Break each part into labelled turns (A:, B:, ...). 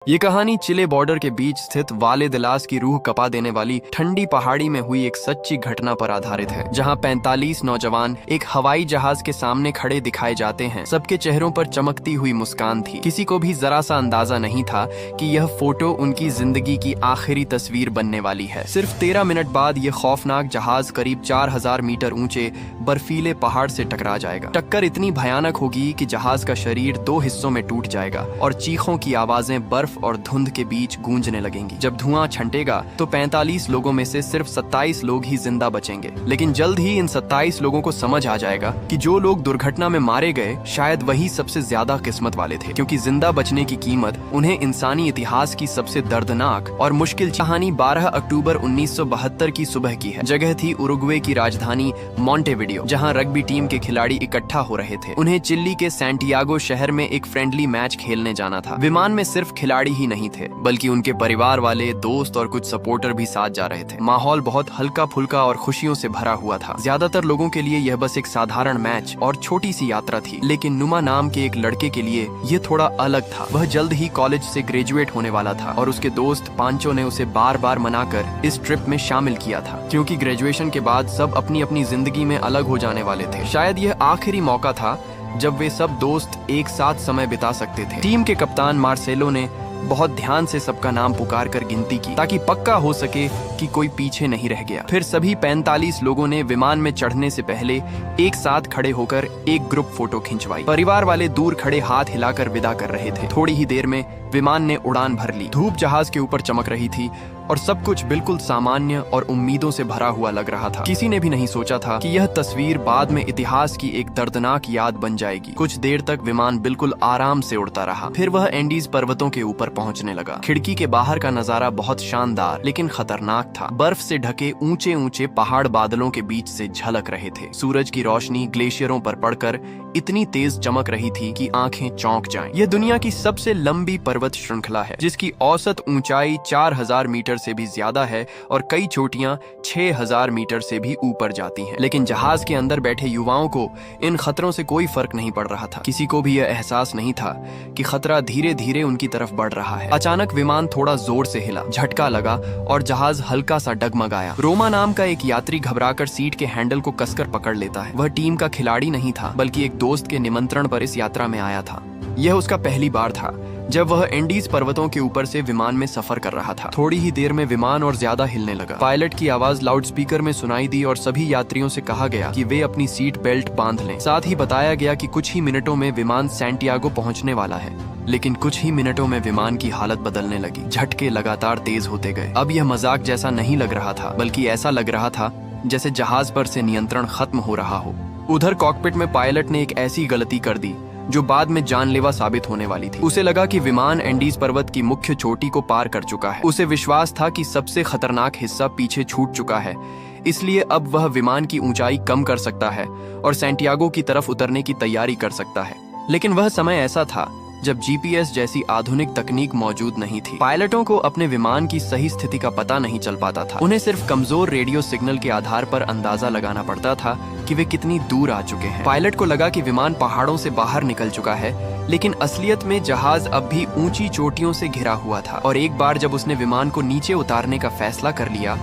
A: ये कहानी चिले बॉर्डर के बीच स्थित वाले दिलास की रूह कपा देने वाली ठंडी पहाड़ी में हुई एक सच्ची घटना पर आधारित है, जहां 45 नौजवान एक हवाई जहाज के सामने खड़े दिखाए जाते हैं। सबके चेहरों पर चमकती हुई मुस्कान थी। किसी को भी जरा सा अंदाजा नहीं था कि यह फोटो उनकी जिंदगी की आखिरी तस्वीर बनने वाली है। सिर्फ 13 मिनट बाद यह खौफनाक जहाज करीब 4000 मीटर ऊंचे बर्फीले पहाड़ से टकरा जाएगा। टक्कर इतनी भयानक होगी कि जहाज का शरीर 2 हिस्सों में टूट जाएगा और चीखों की आवाजें बर्फ और धुंध के बीच गूंजने लगेंगी। जब धुआं छंटेगा तो 45 लोगों में से सिर्फ 27 लोग ही जिंदा बचेंगे। लेकिन जल्द ही इन 27 लोगों को समझ आ जाएगा कि जो लोग दुर्घटना में मारे गए शायद वही सबसे ज्यादा किस्मत वाले थे, क्योंकि जिंदा बचने की कीमत उन्हें इंसानी इतिहास की सबसे दर्दनाक और मुश्किल कहानी 12 अक्टूबर 1972 की सुबह की है। जगह थी उरुग्वे की राजधानी मॉन्टेविडियो, जहां रग्बी टीम के खिलाड़ी इकट्ठा हो रहे थे। उन्हें चिली के सैंटियागो शहर में एक फ्रेंडली मैच खेलने जाना था। विमान में सिर्फ खिलाड़ी ही नहीं थे, बल्कि उनके परिवार वाले, दोस्त और कुछ सपोर्टर भी साथ जा रहे थे। माहौल बहुत हल्का फुल्का और खुशियों से भरा हुआ था। ज्यादातर लोगों के लिए यह बस एक साधारण मैच और छोटी सी यात्रा थी, लेकिन नुमा नाम के एक लड़के के लिए यह थोड़ा अलग था। वह जल्द ही कॉलेज से ग्रेजुएट होने वाला था और उसके दोस्त पांचो ने उसे बार बार मनाकर इस ट्रिप में शामिल किया था, क्योंकि ग्रेजुएशन के बाद सब अपनी अपनी जिंदगी में अलग हो जाने वाले थे। शायद यह आखिरी मौका था जब वे सब दोस्त एक साथ समय बिता सकते थे। टीम के कप्तान मार्सेलो ने बहुत ध्यान से सबका नाम पुकार कर गिनती की, ताकि पक्का हो सके कि कोई पीछे नहीं रह गया। फिर सभी 45 लोगों ने विमान में चढ़ने से पहले एक साथ खड़े होकर एक ग्रुप फोटो खिंचवाई। परिवार वाले दूर खड़े हाथ हिलाकर विदा कर रहे थे। थोड़ी ही देर में विमान ने उड़ान भर ली। धूप जहाज के ऊपर चमक रही थी और सब कुछ बिल्कुल सामान्य और उम्मीदों से भरा हुआ लग रहा था। किसी ने भी नहीं सोचा था कि यह तस्वीर बाद में इतिहास की एक दर्दनाक याद बन जाएगी। कुछ देर तक विमान बिल्कुल आराम से उड़ता रहा। फिर वह एंडीज पर्वतों के ऊपर पहुंचने लगा। खिड़की के बाहर का नजारा बहुत शानदार लेकिन खतरनाक था। बर्फ से ढके ऊंचे ऊंचे पहाड़ बादलों के बीच से झलक रहे थे। सूरज की रोशनी ग्लेशियरों पर पड़कर इतनी तेज चमक रही थी कि आंखें चौंक जाएं। यह दुनिया की सबसे लंबी पर्वत श्रृंखला है, जिसकी औसत ऊंचाई 4000 मीटर से भी ज्यादा है और कई चोटियां 6000 मीटर से भी ऊपर जाती हैं। लेकिन जहाज के अंदर बैठे युवाओं को इन खतरों से कोई फर्क नहीं पड़ रहा था। किसी को भी यह एहसास नहीं था कि खतरा धीरे धीरे उनकी तरफ बढ़ रहा है। अचानक विमान थोड़ा जोर से हिला, झटका लगा और जहाज हल्का सा डगमगाया। रोमा नाम का एक यात्री घबराकर सीट के हैंडल को कसकर पकड़ लेता है। वह टीम का खिलाड़ी नहीं था, बल्कि एक दोस्त के निमंत्रण पर इस यात्रा में आया था। यह उसका पहली बार था जब वह एंडीज पर्वतों के ऊपर से विमान में सफर कर रहा था। थोड़ी ही देर में विमान और ज्यादा हिलने लगा। पायलट की आवाज लाउडस्पीकर में सुनाई दी और सभी यात्रियों से कहा गया कि वे अपनी सीट बेल्ट बांध लें। साथ ही बताया गया कि कुछ ही मिनटों में विमान सैंटियागो पहुंचने वाला है। लेकिन कुछ ही मिनटों में विमान की हालत बदलने लगी। झटके लगातार तेज होते गए। अब यह मजाक जैसा नहीं लग रहा था, बल्कि ऐसा लग रहा था जैसे जहाज पर से नियंत्रण खत्म हो रहा हो। उधर कॉकपिट में पायलट ने एक ऐसी गलती कर दी जो बाद में जानलेवा साबित होने वाली थी। उसे लगा कि विमान एंडीज पर्वत की मुख्य चोटी को पार कर चुका है। उसे विश्वास था कि सबसे खतरनाक हिस्सा पीछे छूट चुका है, इसलिए अब वह विमान की ऊंचाई कम कर सकता है और सैंटियागो की तरफ उतरने की तैयारी कर सकता है। लेकिन वह समय ऐसा था जब जीपीएस जैसी आधुनिक तकनीक मौजूद नहीं थी। पायलटों को अपने विमान की सही स्थिति का पता नहीं चल पाता था। उन्हें सिर्फ कमजोर रेडियो सिग्नल के आधार पर अंदाजा लगाना पड़ता था कि वे कितनी दूर आ चुके हैं। पायलट को लगा कि विमान पहाड़ों से बाहर निकल चुका है, लेकिन असलियत में जहाज अब भी ऊंची चोटियों से घिरा हुआ था। और एक बार जब उसने विमान को नीचे उतारने का फैसला कर लिया,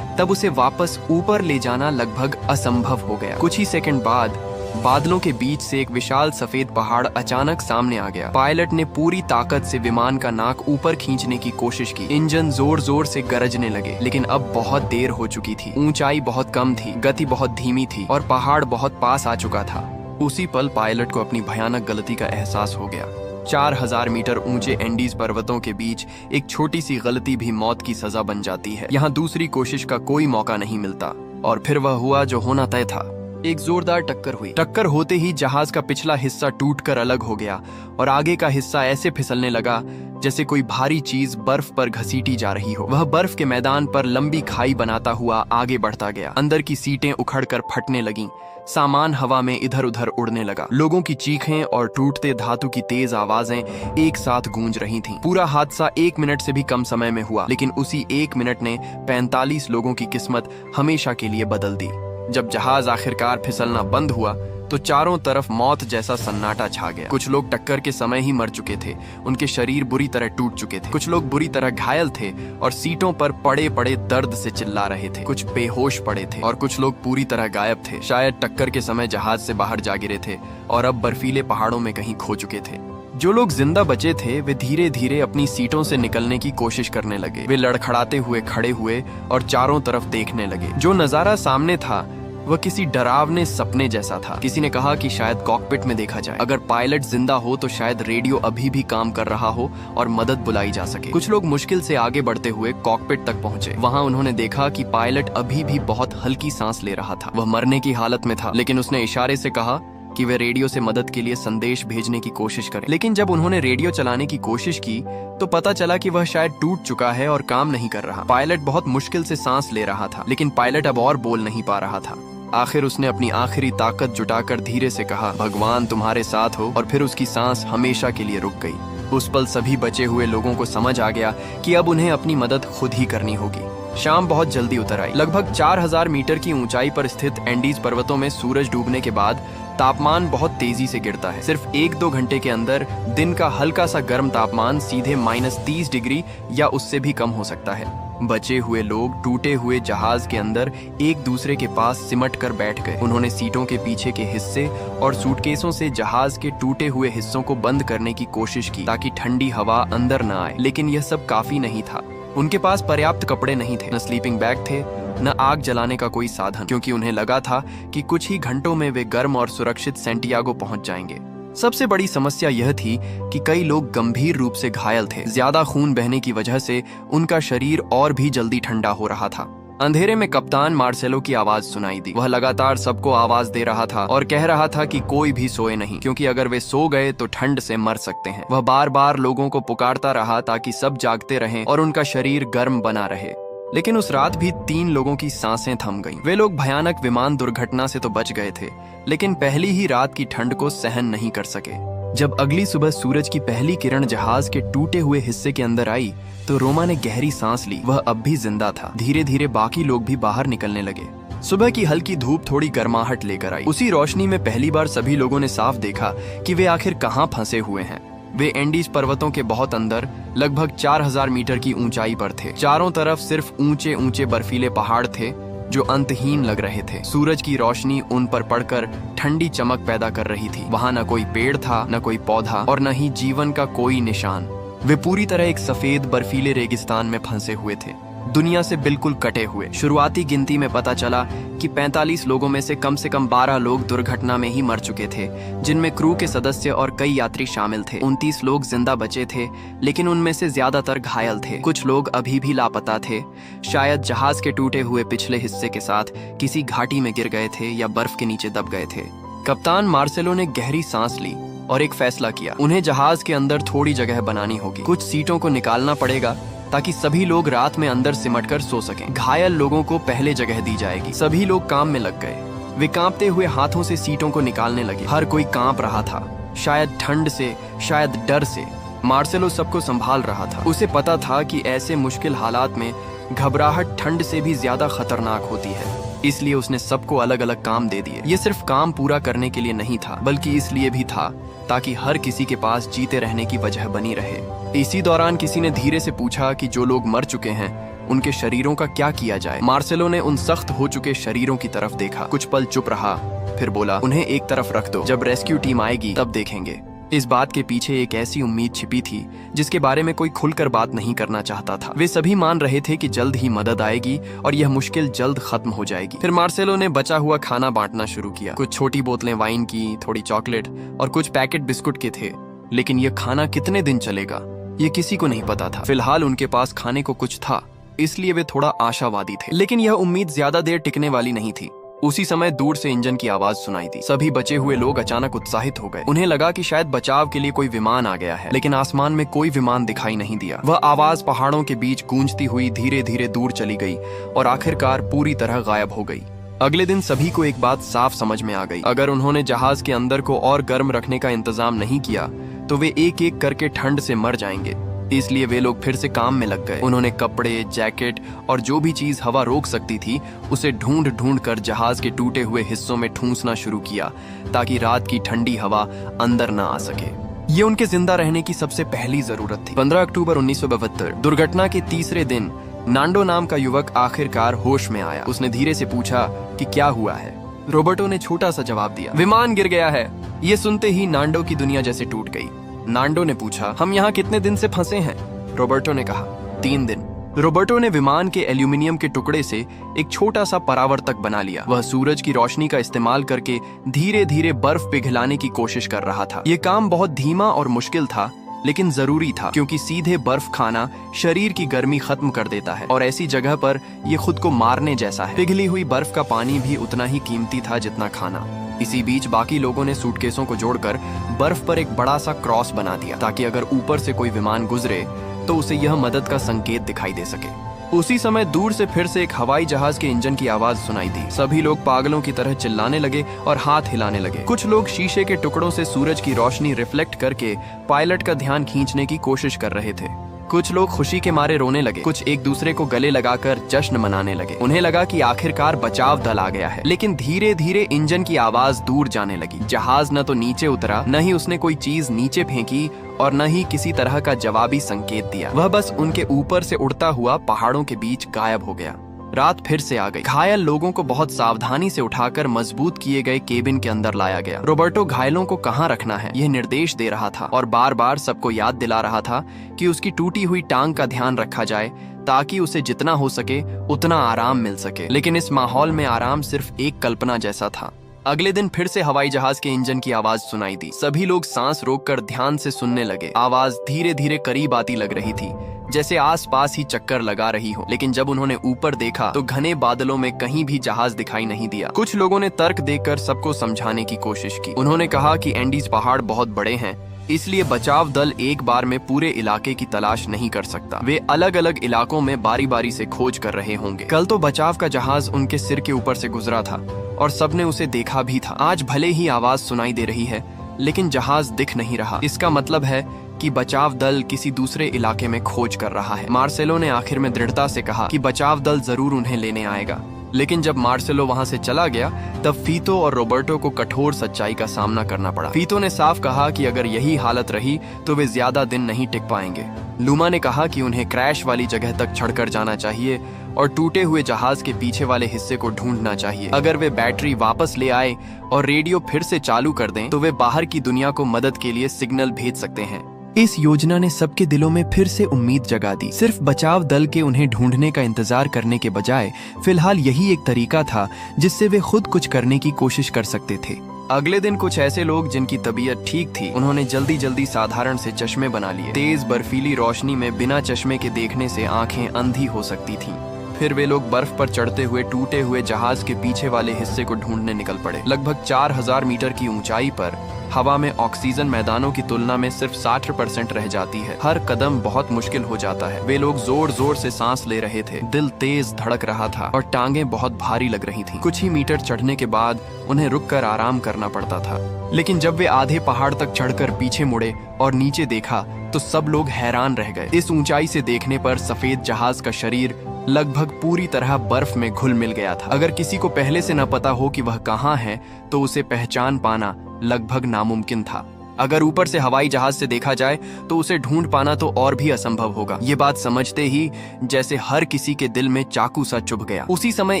A: तब उसे वापस ऊपर ले जाना लगभग असंभव हो गया। कुछ ही सेकंड बाद बादलों के बीच से एक विशाल सफेद पहाड़ अचानक सामने आ गया। पायलट ने पूरी ताकत से विमान का नाक ऊपर खींचने की कोशिश की। इंजन जोर जोर से गरजने लगे, लेकिन अब बहुत देर हो चुकी थी। ऊंचाई बहुत कम थी, गति बहुत धीमी थी और पहाड़ बहुत पास आ चुका था। उसी पल पायलट को अपनी भयानक गलती का एहसास हो गया। 4000 मीटर ऊंचे एंडीज पर्वतों के बीच एक छोटी सी गलती भी मौत की सजा बन जाती है। यहाँ दूसरी कोशिश का कोई मौका नहीं मिलता। और फिर वह हुआ जो होना तय था। एक जोरदार टक्कर हुई। टक्कर होते ही जहाज का पिछला हिस्सा टूटकर अलग हो गया और आगे का हिस्सा ऐसे फिसलने लगा जैसे कोई भारी चीज बर्फ पर घसीटी जा रही हो। वह बर्फ के मैदान पर लंबी खाई बनाता हुआ आगे बढ़ता गया। अंदर की सीटें उखड़कर फटने लगीं। सामान हवा में इधर उधर उड़ने लगा। लोगों की चीखें और टूटते धातु की तेज आवाजें एक साथ गूंज रही थीं। पूरा हादसा 1 मिनट से भी कम समय में हुआ, लेकिन उसी 1 मिनट ने 45 लोगों की किस्मत हमेशा के लिए बदल दी। जब जहाज आखिरकार फिसलना बंद हुआ तो चारों तरफ मौत जैसा सन्नाटा छा गया। कुछ लोग टक्कर के समय ही मर चुके थे, उनके शरीर बुरी तरह टूट चुके थे। कुछ लोग बुरी तरह घायल थे और सीटों पर पड़े पड़े दर्द से चिल्ला रहे थे। कुछ बेहोश पड़े थे और कुछ लोग पूरी तरह गायब थे। शायद टक्कर के समय जहाज से बाहर जा गिरे थे और अब बर्फीले पहाड़ों में कहीं खो चुके थे। जो लोग जिंदा बचे थे वे धीरे धीरे अपनी सीटों से निकलने की कोशिश करने लगे। वे लड़खड़ाते हुए खड़े हुए और चारों तरफ देखने लगे। जो नजारा सामने था वह किसी डरावने सपने जैसा था। किसी ने कहा कि शायद कॉकपिट में देखा जाए। अगर पायलट जिंदा हो तो शायद रेडियो अभी भी काम कर रहा हो और मदद बुलाई जा सके। कुछ लोग मुश्किल से आगे बढ़ते हुए कॉकपिट तक पहुंचे। वहां उन्होंने देखा कि पायलट अभी भी बहुत हल्की सांस ले रहा था। वह मरने की हालत में था, लेकिन उसने इशारे से कहा कि वे रेडियो से मदद के लिए संदेश भेजने की कोशिश करें। लेकिन जब उन्होंने रेडियो चलाने की कोशिश की तो पता चला कि वह शायद टूट चुका है और काम नहीं कर रहा। पायलट बहुत मुश्किल से सांस ले रहा था, लेकिन पायलट अब और बोल नहीं पा रहा था। आखिर उसने अपनी आखिरी ताकत जुटाकर धीरे से कहा, भगवान तुम्हारे साथ हो, और फिर उसकी सांस हमेशा के लिए रुक गई। उस पल सभी बचे हुए लोगों को समझ आ गया कि अब उन्हें अपनी मदद खुद ही करनी होगी। शाम बहुत जल्दी उतर आई। लगभग 4000 मीटर की ऊंचाई पर स्थित एंडीज पर्वतों में सूरज डूबने के बाद तापमान बहुत तेजी से गिरता है। सिर्फ 1-2 घंटे के अंदर दिन का हल्का सा गर्म तापमान सीधे -30 डिग्री या उससे भी कम हो सकता है। बचे हुए लोग टूटे हुए जहाज के अंदर एक दूसरे के पास सिमट कर बैठ गए। उन्होंने सीटों के पीछे के हिस्से और सूटकेसों से जहाज के टूटे हुए हिस्सों को बंद करने की कोशिश की ताकि ठंडी हवा अंदर न आए, लेकिन यह सब काफी नहीं था। उनके पास पर्याप्त कपड़े नहीं थे, न स्लीपिंग बैग थे, न आग जलाने का कोई साधन, क्योंकि उन्हें लगा था कि कुछ ही घंटों में वे गर्म और सुरक्षित सैंटियागो पहुंच जाएंगे। सबसे बड़ी समस्या यह थी कि कई लोग गंभीर रूप से घायल थे। ज्यादा खून बहने की वजह से उनका शरीर और भी जल्दी ठंडा हो रहा था। अंधेरे में कप्तान मार्सेलो की आवाज सुनाई दी। वह लगातार सबको आवाज दे रहा था और कह रहा था कि कोई भी सोए नहीं, क्योंकि अगर वे सो गए तो ठंड से मर सकते हैं। वह बार बार लोगों को पुकारता रहा ताकि सब जागते रहें और उनका शरीर गर्म बना रहे। लेकिन उस रात भी 3 लोगों की सांसें थम गईं। वे लोग भयानक विमान दुर्घटना से तो बच गए थे, लेकिन पहली ही रात की ठंड को सहन नहीं कर सके। जब अगली सुबह सूरज की पहली किरण जहाज के टूटे हुए हिस्से के अंदर आई तो रोमा ने गहरी सांस ली। वह अब भी जिंदा था। धीरे धीरे बाकी लोग भी बाहर निकलने लगे। सुबह की हल्की धूप थोड़ी गर्माहट लेकर आई। उसी रोशनी में पहली बार सभी लोगों ने साफ देखा कि वे आखिर कहाँ फंसे हुए हैं। वे एंडीज पर्वतों के बहुत अंदर लगभग 4000 मीटर की ऊंचाई पर थे। चारों तरफ सिर्फ ऊंचे ऊंचे बर्फीले पहाड़ थे जो अंतहीन लग रहे थे। सूरज की रोशनी उन पर पड़कर ठंडी चमक पैदा कर रही थी। वहां न कोई पेड़ था, न कोई पौधा और न ही जीवन का कोई निशान। वे पूरी तरह एक सफेद बर्फीले रेगिस्तान में फंसे हुए थे, दुनिया से बिल्कुल कटे हुए। शुरुआती गिनती में पता चला कि 45 लोगों में से कम 12 लोग दुर्घटना में ही मर चुके थे, जिनमें क्रू के सदस्य और कई यात्री शामिल थे। 29 लोग जिंदा बचे थे, लेकिन उनमें से ज्यादातर घायल थे। कुछ लोग अभी भी लापता थे, शायद जहाज के टूटे हुए पिछले हिस्से के साथ किसी घाटी में गिर गए थे या बर्फ के नीचे दब गए थे। कप्तान मार्सेलो ने गहरी सांस ली और एक फैसला किया। उन्हें जहाज के अंदर थोड़ी जगह बनानी होगी। कुछ सीटों को निकालना पड़ेगा ताकि सभी लोग रात में अंदर सिमटकर सो सकें। घायल लोगों को पहले जगह दी जाएगी। सभी लोग काम में लग गए। वे कांपते हुए हाथों से सीटों को निकालने लगे। हर कोई कांप रहा था, शायद ठंड से, शायद डर से। मार्सेलो सबको संभाल रहा था। उसे पता था कि ऐसे मुश्किल हालात में घबराहट ठंड से भी ज्यादा खतरनाक होती है, इसलिए उसने सबको अलग अलग काम दे दिए। ये सिर्फ काम पूरा करने के लिए नहीं था, बल्कि इसलिए भी था ताकि हर किसी के पास जीते रहने की वजह बनी रहे। इसी दौरान किसी ने धीरे से पूछा कि जो लोग मर चुके हैं उनके शरीरों का क्या किया जाए। मार्सेलो ने उन सख्त हो चुके शरीरों की तरफ देखा। कुछ पल चुप रहा, फिर बोला, उन्हें एक तरफ रख दो, जब रेस्क्यू टीम आएगी तब देखेंगे। इस बात के पीछे एक ऐसी उम्मीद छिपी थी जिसके बारे में कोई खुलकर बात नहीं करना चाहता था। वे सभी मान रहे थे कि जल्द ही मदद आएगी और यह मुश्किल जल्द खत्म हो जाएगी। फिर मार्सेलो ने बचा हुआ खाना बांटना शुरू किया। कुछ छोटी बोतलें वाइन की, थोड़ी चॉकलेट और कुछ पैकेट बिस्कुट के थे, लेकिन यह खाना कितने दिन चलेगा ये किसी को नहीं पता था। फिलहाल उनके पास खाने को कुछ था, इसलिए वे थोड़ा आशावादी थे, लेकिन यह उम्मीद ज्यादा देर टिकने वाली नहीं थी। उसी समय दूर से इंजन की आवाज सुनाई दी। सभी बचे हुए लोग अचानक उत्साहित हो गए। उन्हें लगा कि शायद बचाव के लिए कोई विमान आ गया है, लेकिन आसमान में कोई विमान दिखाई नहीं दिया। वह आवाज पहाड़ों के बीच गूंजती हुई धीरे धीरे दूर चली गई और आखिरकार पूरी तरह गायब हो गई। अगले दिन सभी को एक बात साफ समझ में आ गई। अगर उन्होंने जहाज के अंदर को और गर्म रखने का इंतजाम नहीं किया तो वे एक एक करके ठंड से मर जाएंगे। इसलिए वे लोग फिर से काम में लग गए। उन्होंने कपड़े, जैकेट और जो भी चीज हवा रोक सकती थी उसे ढूंढ ढूंढ कर जहाज के टूटे हुए हिस्सों में ठूंसना शुरू किया ताकि रात की ठंडी हवा अंदर न आ सके। ये उनके जिंदा रहने की सबसे पहली जरूरत थी। 15 अक्टूबर 1972 दुर्घटना के तीसरे दिन नांडो नाम का युवक आखिरकार होश में आया। उसने धीरे से पूछा कि क्या हुआ है। रॉबर्टो ने छोटा सा जवाब दिया, विमान गिर गया है। ये सुनते ही नांडो की दुनिया जैसे टूट गई। नांडो ने पूछा, हम यहाँ कितने दिन से फंसे हैं? रॉबर्टो ने कहा, 3 दिन। रॉबर्टो ने विमान के एल्यूमिनियम के टुकड़े से एक छोटा सा परावर्तक बना लिया। वह सूरज की रोशनी का इस्तेमाल करके धीरे धीरे बर्फ पिघलाने की कोशिश कर रहा था। ये काम बहुत धीमा और मुश्किल था, लेकिन जरूरी था, क्योंकि सीधे बर्फ खाना शरीर की गर्मी खत्म कर देता है और ऐसी जगह पर ये खुद को मारने जैसा है। पिघली हुई बर्फ का पानी भी उतना ही कीमती था जितना खाना। इसी बीच बाकी लोगों ने सूटकेसों को जोड़कर बर्फ पर एक बड़ा सा क्रॉस बना दिया ताकि अगर ऊपर से कोई विमान गुजरे तो उसे यह मदद का संकेत दिखाई दे सके। उसी समय दूर से फिर से एक हवाई जहाज के इंजन की आवाज सुनाई दी। सभी लोग पागलों की तरह चिल्लाने लगे और हाथ हिलाने लगे। कुछ लोग शीशे के टुकड़ों से सूरज की रोशनी रिफ्लेक्ट करके पायलट का ध्यान खींचने की कोशिश कर रहे थे। कुछ लोग खुशी के मारे रोने लगे। कुछ एक दूसरे को गले लगाकर जश्न मनाने लगे। उन्हें लगा कि आखिरकार बचाव दल आ गया है। लेकिन धीरे धीरे इंजन की आवाज दूर जाने लगी। जहाज न तो नीचे उतरा, न ही उसने कोई चीज नीचे फेंकी और न ही किसी तरह का जवाबी संकेत दिया। वह बस उनके ऊपर से उड़ता हुआ पहाड़ों के बीच गायब हो गया। रात फिर से आ गई। घायल लोगों को बहुत सावधानी से उठाकर मजबूत किए गए केबिन के अंदर लाया गया। रॉबर्टो घायलों को कहाँ रखना है यह निर्देश दे रहा था और बार बार सबको याद दिला रहा था कि उसकी टूटी हुई टांग का ध्यान रखा जाए ताकि उसे जितना हो सके उतना आराम मिल सके। लेकिन इस माहौल में आराम सिर्फ एक कल्पना जैसा था। अगले दिन फिर से हवाई जहाज के इंजन की आवाज सुनाई दी। सभी लोग सांस रोककर ध्यान से सुनने लगे। आवाज धीरे धीरे करीब आती लग रही थी, जैसे आसपास ही चक्कर लगा रही हो। लेकिन जब उन्होंने ऊपर देखा तो घने बादलों में कहीं भी जहाज दिखाई नहीं दिया। कुछ लोगों ने तर्क देकर सबको समझाने की कोशिश की। उन्होंने कहा कि एंडीज पहाड़ बहुत बड़े हैं, इसलिए बचाव दल एक बार में पूरे इलाके की तलाश नहीं कर सकता। वे अलग अलग इलाकों में बारी बारी से खोज कर रहे होंगे। कल तो बचाव का जहाज उनके सिर के ऊपर से गुजरा था और सबने उसे देखा भी था। आज भले ही आवाज सुनाई दे रही है, लेकिन जहाज दिख नहीं रहा। इसका मतलब है कि बचाव दल किसी दूसरे इलाके में खोज कर रहा है। मार्सेलो ने आखिर में दृढ़ता से कहा कि बचाव दल जरूर उन्हें लेने आएगा। लेकिन जब मार्सेलो वहां से चला गया तब फीतो और रॉबर्टो को कठोर सच्चाई का सामना करना पड़ा। फीतो ने साफ कहा कि अगर यही हालत रही तो वे ज्यादा दिन नहीं टिक पाएंगे। लूमा ने कहा कि उन्हें क्रैश वाली जगह तक चढ़कर जाना चाहिए और टूटे हुए जहाज के पीछे वाले हिस्से को ढूंढना चाहिए। अगर वे बैटरी वापस ले आए और रेडियो फिर से चालू कर दें तो वे बाहर की दुनिया को मदद के लिए सिग्नल भेज सकते हैं। इस योजना ने सबके दिलों में फिर से उम्मीद जगा दी। सिर्फ बचाव दल के उन्हें ढूंढने का इंतजार करने के बजाय फिलहाल यही एक तरीका था जिससे वे खुद कुछ करने की कोशिश कर सकते थे। अगले दिन कुछ ऐसे लोग जिनकी तबीयत ठीक थी, उन्होंने जल्दी जल्दी साधारण से चश्मे बना लिए। तेज बर्फीली रोशनी में बिना चश्मे के देखने से आंखें अंधी हो सकती थीं। फिर वे लोग बर्फ पर चढ़ते हुए टूटे हुए जहाज के पीछे वाले हिस्से को ढूंढने निकल पड़े। लगभग 4000 मीटर की ऊंचाई पर हवा में ऑक्सीजन मैदानों की तुलना में सिर्फ 60% रह जाती है। हर कदम बहुत मुश्किल हो जाता है। वे लोग जोर जोर से सांस ले रहे थे, दिल तेज धड़क रहा था और टांगें बहुत भारी लग रही थीं। कुछ ही मीटर चढ़ने के बाद उन्हें रुककर आराम करना पड़ता था। लेकिन जब वे आधे पहाड़ तक चढ़कर पीछे मुड़े और नीचे देखा तो सब लोग हैरान रह गए। इस ऊंचाई से देखने पर सफेद जहाज का शरीर लगभग पूरी तरह बर्फ में घुल मिल गया था। अगर किसी को पहले से न पता हो कि वह कहाँ है तो उसे पहचान पाना लगभग नामुमकिन था। अगर ऊपर से हवाई जहाज से देखा जाए तो उसे ढूंढ पाना तो और भी असंभव होगा। ये बात समझते ही जैसे हर किसी के दिल में चाकू सा चुभ गया। उसी समय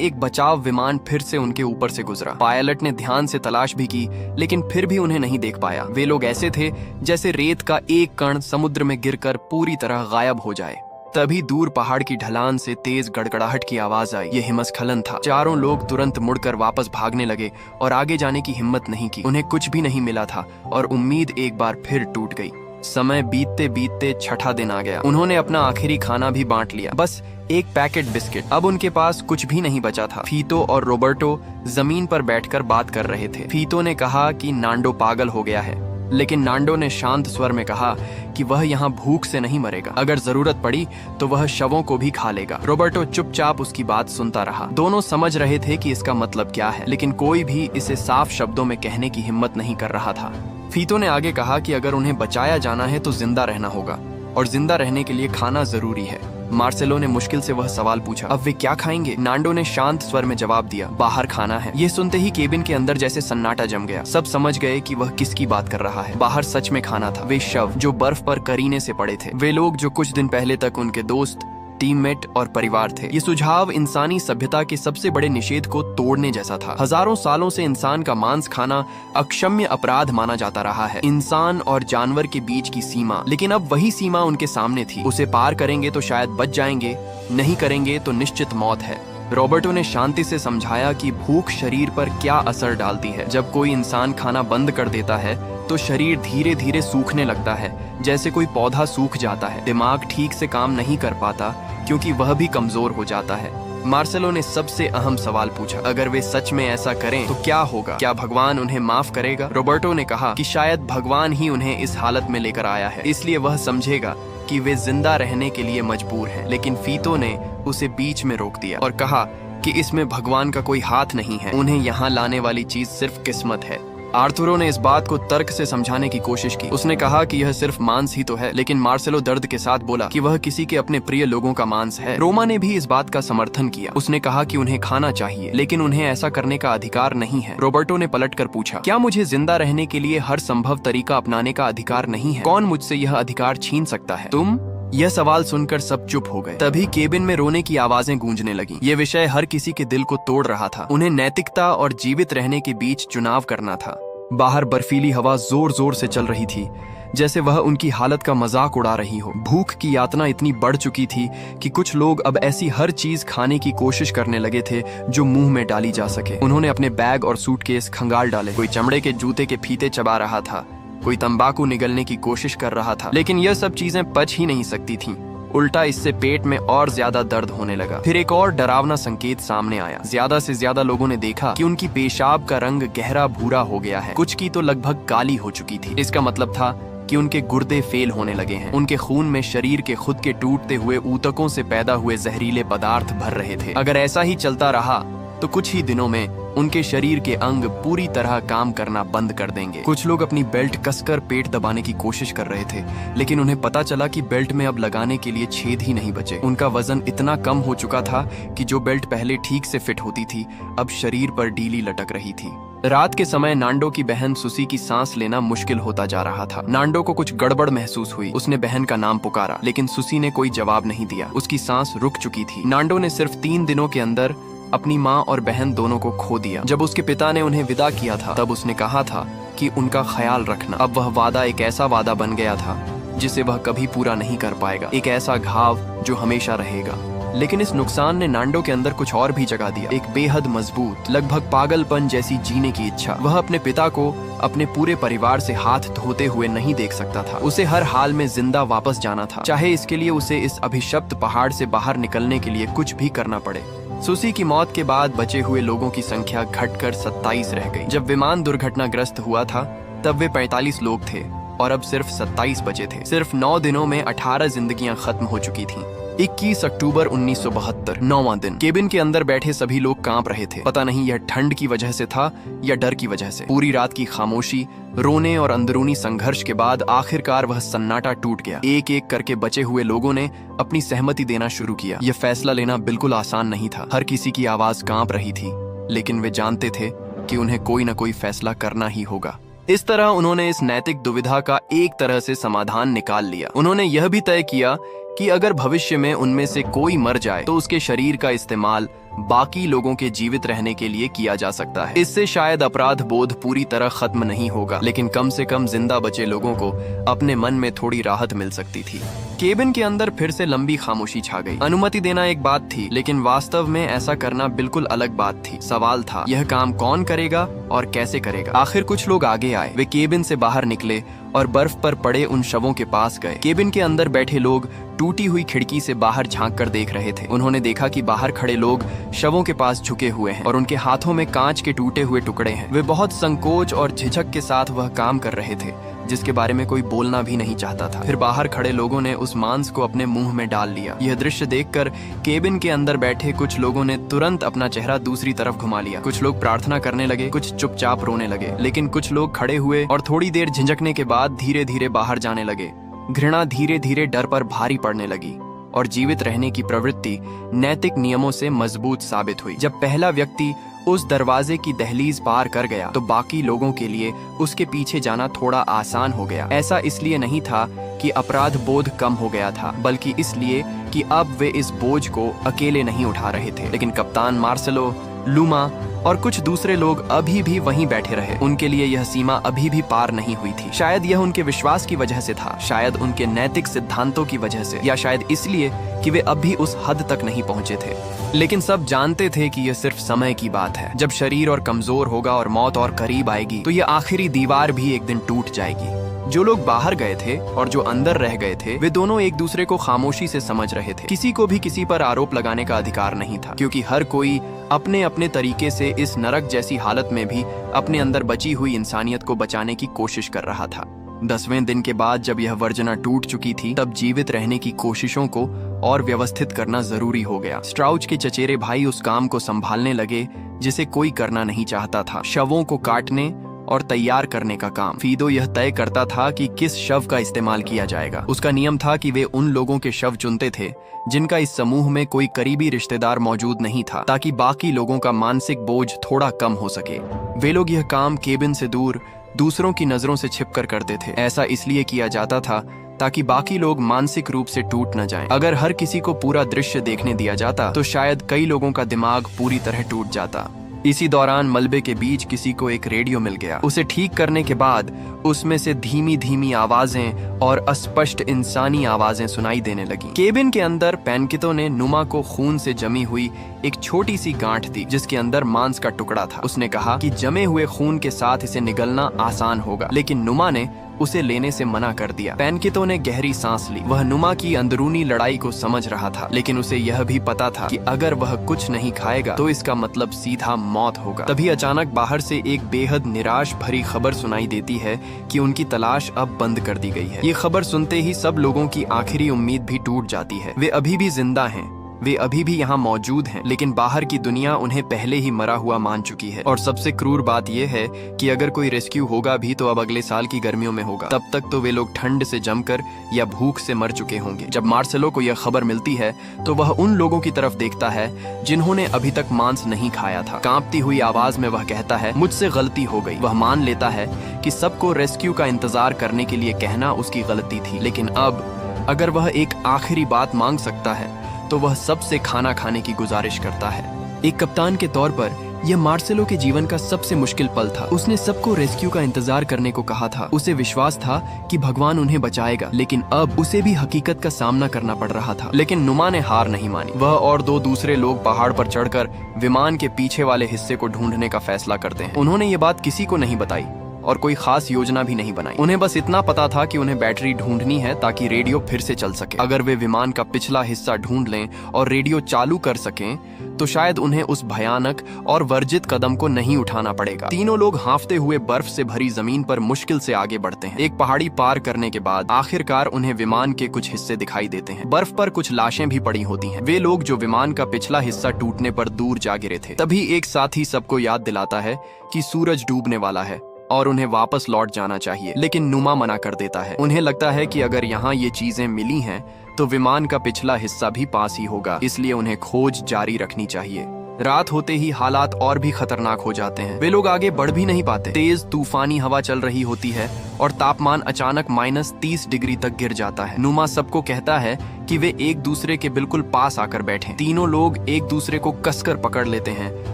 A: एक बचाव विमान फिर से उनके ऊपर से गुजरा। पायलट ने ध्यान से तलाश भी की, लेकिन फिर भी उन्हें नहीं देख पाया। वे लोग ऐसे थे जैसे रेत का एक कण समुद्र में गिरकर पूरी तरह गायब हो जाए। तभी दूर पहाड़ की ढलान से तेज गड़गड़ाहट की आवाज आई। ये हिमस्खलन था। चारों लोग तुरंत मुड़कर वापस भागने लगे और आगे जाने की हिम्मत नहीं की। उन्हें कुछ भी नहीं मिला था और उम्मीद एक बार फिर टूट गई। समय बीतते बीतते छठा दिन आ गया। उन्होंने अपना आखिरी खाना भी बांट लिया, बस एक पैकेट बिस्किट। अब उनके पास कुछ भी नहीं बचा था। फीतो और रॉबर्टो जमीन पर बैठकर बात कर रहे थे। फीतो ने कहा कि नांडो पागल हो गया है, लेकिन नांडो ने शांत स्वर में कहा कि वह यहाँ भूख से नहीं मरेगा। अगर जरूरत पड़ी तो वह शवों को भी खा लेगा। रॉबर्टो चुपचाप उसकी बात सुनता रहा। दोनों समझ रहे थे कि इसका मतलब क्या है, लेकिन कोई भी इसे साफ शब्दों में कहने की हिम्मत नहीं कर रहा था। फीतो ने आगे कहा कि अगर उन्हें बचाया जाना है तो जिंदा रहना होगा। और जिंदा रहने के लिए खाना जरूरी है। मार्सेलो ने मुश्किल से वह सवाल पूछा, अब वे क्या खाएंगे? नांडो ने शांत स्वर में जवाब दिया, बाहर खाना है। ये सुनते ही केबिन के अंदर जैसे सन्नाटा जम गया। सब समझ गए कि वह किसकी बात कर रहा है। बाहर सच में खाना था। वे शव जो बर्फ पर करीने से पड़े थे, वे लोग जो कुछ दिन पहले तक उनके दोस्त, टीममेट और परिवार थे। ये सुझाव इंसानी सभ्यता के सबसे बड़े निषेध को तोड़ने जैसा था। हजारों सालों से इंसान का मांस खाना अक्षम्य अपराध माना जाता रहा है, इंसान और जानवर के बीच की सीमा। लेकिन अब वही सीमा उनके सामने थी। उसे पार करेंगे तो शायद बच जाएंगे, नहीं करेंगे तो निश्चित मौत है। रॉबर्टो ने शांति से समझाया कि भूख शरीर पर क्या असर डालती है। जब कोई इंसान खाना बंद कर देता है तो शरीर धीरे धीरे सूखने लगता है, जैसे कोई पौधा सूख जाता है। दिमाग ठीक से काम नहीं कर पाता क्योंकि वह भी कमजोर हो जाता है। मार्सेलो ने सबसे अहम सवाल पूछा, अगर वे सच में ऐसा करें तो क्या होगा? क्या भगवान उन्हें माफ करेगा? रॉबर्टो ने कहा कि शायद भगवान ही उन्हें इस हालत में लेकर आया है, इसलिए वह समझेगा कि वे जिंदा रहने के लिए मजबूर हैं। लेकिन फीतो ने उसे बीच में रोक दिया और कहा कि इसमें भगवान का कोई हाथ नहीं है, उन्हें यहाँ लाने वाली चीज सिर्फ किस्मत है। आर्थुरो ने इस बात को तर्क से समझाने की कोशिश की। उसने कहा कि यह सिर्फ मांस ही तो है, लेकिन मार्सेलो दर्द के साथ बोला कि वह किसी के अपने प्रिय लोगों का मांस है। रोमा ने भी इस बात का समर्थन किया। उसने कहा कि उन्हें खाना चाहिए, लेकिन उन्हें ऐसा करने का अधिकार नहीं है। रॉबर्टो ने पलटकर पूछा, क्या मुझे जिंदा रहने के लिए हर संभव तरीका अपनाने का अधिकार नहीं है? कौन मुझसे यह अधिकार छीन सकता है? तुम? यह सवाल सुनकर सब चुप हो गए। तभी केबिन में रोने की आवाजें गूंजने लगीं। ये विषय हर किसी के दिल को तोड़ रहा था। उन्हें नैतिकता और जीवित रहने के बीच चुनाव करना था। बाहर बर्फीली हवा जोर जोर से चल रही थी, जैसे वह उनकी हालत का मजाक उड़ा रही हो। भूख की यातना इतनी बढ़ चुकी थी कि कुछ लोग अब ऐसी हर चीज खाने की कोशिश करने लगे थे जो मुंह में डाली जा सके। उन्होंने अपने बैग और सूटकेस खंगाल डाले। कोई चमड़े के जूते के फीते चबा रहा था, कोई तंबाकू निगलने की कोशिश कर रहा था, लेकिन यह सब चीजें पच ही नहीं सकती थीं। उल्टा इससे पेट में और ज्यादा दर्द होने लगा। फिर एक और डरावना संकेत सामने आया। ज्यादा से ज्यादा लोगों ने देखा कि उनकी पेशाब का रंग गहरा भूरा हो गया है। कुछ की तो लगभग काली हो चुकी थी। इसका मतलब था कि उनके गुर्दे फेल होने लगे हैं। उनके खून में शरीर के खुद के टूटते हुए ऊतकों से पैदा हुए जहरीले पदार्थ भर रहे थे। अगर ऐसा ही चलता रहा तो कुछ ही दिनों में उनके शरीर के अंग पूरी तरह काम करना बंद कर देंगे। कुछ लोग अपनी बेल्ट कसकर पेट दबाने की कोशिश कर रहे थे, लेकिन उन्हें पता चला कि बेल्ट में अब लगाने के लिए छेद ही नहीं बचे। उनका वजन इतना कम हो चुका था कि जो बेल्ट पहले ठीक से फिट होती थी, अब शरीर पर ढीली लटक रही थी। रात के समय नांडो की बहन सुसी की सांस लेना मुश्किल होता जा रहा था। नांडो को कुछ गड़बड़ महसूस हुई। उसने बहन का नाम पुकारा, लेकिन सुसी ने कोई जवाब नहीं दिया। उसकी सांस रुक चुकी थी। नांडो ने सिर्फ 3 दिनों के अंदर अपनी माँ और बहन दोनों को खो दिया। जब उसके पिता ने उन्हें विदा किया था, तब उसने कहा था कि उनका ख्याल रखना। अब वह वादा एक ऐसा वादा बन गया था जिसे वह कभी पूरा नहीं कर पाएगा, एक ऐसा घाव जो हमेशा रहेगा। लेकिन इस नुकसान ने नांडो के अंदर कुछ और भी जगा दिया, एक बेहद मजबूत, लगभग पागलपन जैसी जीने की इच्छा। वह अपने पिता को अपने पूरे परिवार से हाथ धोते हुए नहीं देख सकता था। उसे हर हाल में जिंदा वापस जाना था, चाहे इसके लिए उसे इस अभिशप्त पहाड़ से बाहर निकलने के लिए कुछ भी करना पड़े। सुसी की मौत के बाद बचे हुए लोगों की संख्या घटकर 27 रह गई। जब विमान दुर्घटनाग्रस्त हुआ था तब वे 45 लोग थे और अब सिर्फ 27 बचे थे। सिर्फ 9 दिनों में 18 जिंदगियां खत्म हो चुकी थीं। 21 अक्टूबर 1972, 9वां दिन। केबिन के अंदर बैठे सभी लोग कांप रहे थे। पता नहीं यह ठंड की वजह से था या डर की वजह से। पूरी रात की खामोशी, रोने और अंदरूनी संघर्ष के बाद आखिरकार वह सन्नाटा टूट गया। एक एक करके बचे हुए लोगों ने अपनी सहमति देना शुरू किया। यह फैसला लेना बिल्कुल आसान नहीं था। हर किसी की आवाज कांप रही थी, लेकिन वे जानते थे कि उन्हें कोई न कोई फैसला करना ही होगा। इस तरह उन्होंने इस नैतिक दुविधा का एक तरह से समाधान निकाल लिया। उन्होंने यह भी तय किया कि अगर भविष्य में उनमें से कोई मर जाए तो उसके शरीर का इस्तेमाल बाकी लोगों के जीवित रहने के लिए किया जा सकता है। इससे शायद अपराध बोध पूरी तरह खत्म नहीं होगा, लेकिन कम से कम जिंदा बचे लोगों को अपने मन में थोड़ी राहत मिल सकती थी। केबिन के अंदर फिर से लंबी खामोशी छा गई। अनुमति देना एक बात थी, लेकिन वास्तव में ऐसा करना बिल्कुल अलग बात थी। सवाल था, यह काम कौन करेगा और कैसे करेगा? आखिर कुछ लोग आगे आए। वे केबिन से बाहर निकले और बर्फ पर पड़े उन शवों के पास गए। केबिन के अंदर बैठे लोग टूटी हुई खिड़की से बाहर झांक कर देख रहे थे। उन्होंने देखा कि बाहर खड़े लोग शवों के पास झुके हुए हैं और उनके हाथों में कांच के टूटे हुए टुकड़े हैं। वे बहुत संकोच और झिझक के साथ वह काम कर रहे थे जिसके बारे में कोई बोलना भी नहीं चाहता था। फिर बाहर खड़े लोगों ने उस मांस को अपने मुंह में डाल लिया। यह दृश्य देखकर केबिन के अंदर बैठे कुछ लोगों ने तुरंत अपना चेहरा दूसरी तरफ घुमा लिया। कुछ लोग प्रार्थना करने लगे, कुछ चुपचाप रोने लगे, लेकिन कुछ लोग खड़े हुए और थोड़ी देर झिझकने के बाद धीरे धीरे बाहर जाने लगे। घृणा धीरे धीरे डर पर भारी पड़ने लगी और जीवित रहने की प्रवृत्ति नैतिक नियमों से मजबूत साबित हुई। जब पहला व्यक्ति उस दरवाजे की दहलीज पार कर गया तो बाकी लोगों के लिए उसके पीछे जाना थोड़ा आसान हो गया। ऐसा इसलिए नहीं था कि अपराध बोध कम हो गया था, बल्कि इसलिए कि अब वे इस बोझ को अकेले नहीं उठा रहे थे। लेकिन कप्तान मार्सेलो, लूमा और कुछ दूसरे लोग अभी भी वहीं बैठे रहे। उनके लिए यह सीमा अभी भी पार नहीं हुई थी। शायद यह उनके विश्वास की वजह से था, शायद उनके नैतिक सिद्धांतों की वजह से, या शायद इसलिए कि वे अब भी उस हद तक नहीं पहुंचे थे। लेकिन सब जानते थे कि यह सिर्फ समय की बात है। जब शरीर और कमजोर होगा और मौत और करीब आएगी तो यह आखिरी दीवार भी एक दिन टूट जाएगी। जो लोग बाहर गए थे और जो अंदर रह गए थे, वे दोनों एक दूसरे को खामोशी से समझ रहे थे। किसी को भी किसी पर आरोप लगाने का अधिकार नहीं था, क्योंकि हर कोई अपने अपने तरीके से इस नरक जैसी हालत में भी अपने अंदर बची हुई इंसानियत को बचाने की कोशिश कर रहा था। 10वें दिन के बाद जब यह वर्जना टूट चुकी थी, तब जीवित रहने की कोशिशों को और व्यवस्थित करना जरूरी हो गया। स्ट्राउच के चचेरे भाई उस काम को संभालने लगे जिसे कोई करना नहीं चाहता था, शवों को काटने और तैयार करने का काम। फीदो यह तय करता था कि किस शव का इस्तेमाल किया जाएगा। उसका नियम था कि वे उन लोगों के शव चुनते थे जिनका इस समूह में कोई करीबी रिश्तेदार मौजूद नहीं था, ताकि बाकी लोगों का मानसिक बोझ थोड़ा कम हो सके। वे लोग यह काम केबिन से दूर दूसरों की नजरों से छिपकर करते थे। ऐसा इसलिए किया जाता था ताकि बाकी लोग मानसिक रूप से टूट न जाएं। अगर हर किसी को पूरा दृश्य देखने दिया जाता तो शायद कई लोगों का दिमाग पूरी तरह टूट जाता। इसी दौरान मलबे के बीच किसी को एक रेडियो मिल गया। उसे ठीक करने के बाद उसमें से धीमी धीमी आवाजें और अस्पष्ट इंसानी आवाजें सुनाई देने लगी। केबिन के अंदर पेनकितो ने नुमा को खून से जमी हुई एक छोटी सी गांठ दी जिसके अंदर मांस का टुकड़ा था। उसने कहा कि जमे हुए खून के साथ इसे निगलना आसान होगा, लेकिन नुमा ने उसे लेने से मना कर दिया। पेनकितो ने गहरी सांस ली। वह नुमा की अंदरूनी लड़ाई को समझ रहा था, लेकिन उसे यह भी पता था कि अगर वह कुछ नहीं खाएगा तो इसका मतलब सीधा मौत होगा। तभी अचानक बाहर से एक बेहद निराश भरी खबर सुनाई देती है कि उनकी तलाश अब बंद कर दी गई है। ये खबर सुनते ही सब लोगों की आखिरी उम्मीद भी टूट जाती है। वे अभी भी जिंदा हैं, वे अभी भी यहाँ मौजूद हैं, लेकिन बाहर की दुनिया उन्हें पहले ही मरा हुआ मान चुकी है। और सबसे क्रूर बात यह है कि अगर कोई रेस्क्यू होगा भी तो अब अगले साल की गर्मियों में होगा। तब तक तो वे लोग ठंड से जमकर या भूख से मर चुके होंगे। जब मार्सेलो को यह खबर मिलती है तो वह उन लोगों की तरफ देखता है जिन्होंने अभी तक मांस नहीं खाया था। कांपती हुई आवाज में वह कहता है, मुझसे गलती हो गई। वह मान लेता है कि सबको रेस्क्यू का इंतजार करने के लिए कहना उसकी गलती थी, लेकिन अब अगर वह एक आखिरी बात मांग सकता है तो वह सबसे खाना खाने की गुजारिश करता है। एक कप्तान के तौर पर यह मार्सेलो के जीवन का सबसे मुश्किल पल था। उसने सबको रेस्क्यू का इंतजार करने को कहा था। उसे विश्वास था कि भगवान उन्हें बचाएगा, लेकिन अब उसे भी हकीकत का सामना करना पड़ रहा था। लेकिन नुमा ने हार नहीं मानी। वह और दो दूसरे लोग पहाड़ पर चढ़कर विमान के पीछे वाले हिस्से को ढूंढने का फैसला करते हैं। उन्होंने ये बात किसी को नहीं बताई और कोई खास योजना भी नहीं बनाई। उन्हें बस इतना पता था कि उन्हें बैटरी ढूंढनी है ताकि रेडियो फिर से चल सके। अगर वे विमान का पिछला हिस्सा ढूंढ लें और रेडियो चालू कर सकें तो शायद उन्हें उस भयानक और वर्जित कदम को नहीं उठाना पड़ेगा। तीनों लोग हांफते हुए बर्फ से भरी जमीन पर मुश्किल से आगे बढ़ते हैं। एक पहाड़ी पार करने के बाद आखिरकार उन्हें विमान के कुछ हिस्से दिखाई देते हैं। बर्फ पर कुछ लाशें भी पड़ी होती हैं। वे लोग जो विमान का पिछला हिस्सा टूटने पर दूर जा गिरे थे। तभी एक साथी सबको याद दिलाता है कि सूरज डूबने वाला है और उन्हें वापस लौट जाना चाहिए, लेकिन नुमा मना कर देता है। उन्हें लगता है कि अगर यहाँ ये चीजें मिली हैं तो विमान का पिछला हिस्सा भी पास ही होगा, इसलिए उन्हें खोज जारी रखनी चाहिए। रात होते ही हालात और भी खतरनाक हो जाते हैं। वे लोग आगे बढ़ भी नहीं पाते। तेज तूफानी हवा चल रही होती है और तापमान अचानक -30 डिग्री तक गिर जाता है। नुमा सबको कहता है कि वे एक दूसरे के बिल्कुल पास आकर बैठें। तीनों लोग एक दूसरे को कसकर पकड़ लेते हैं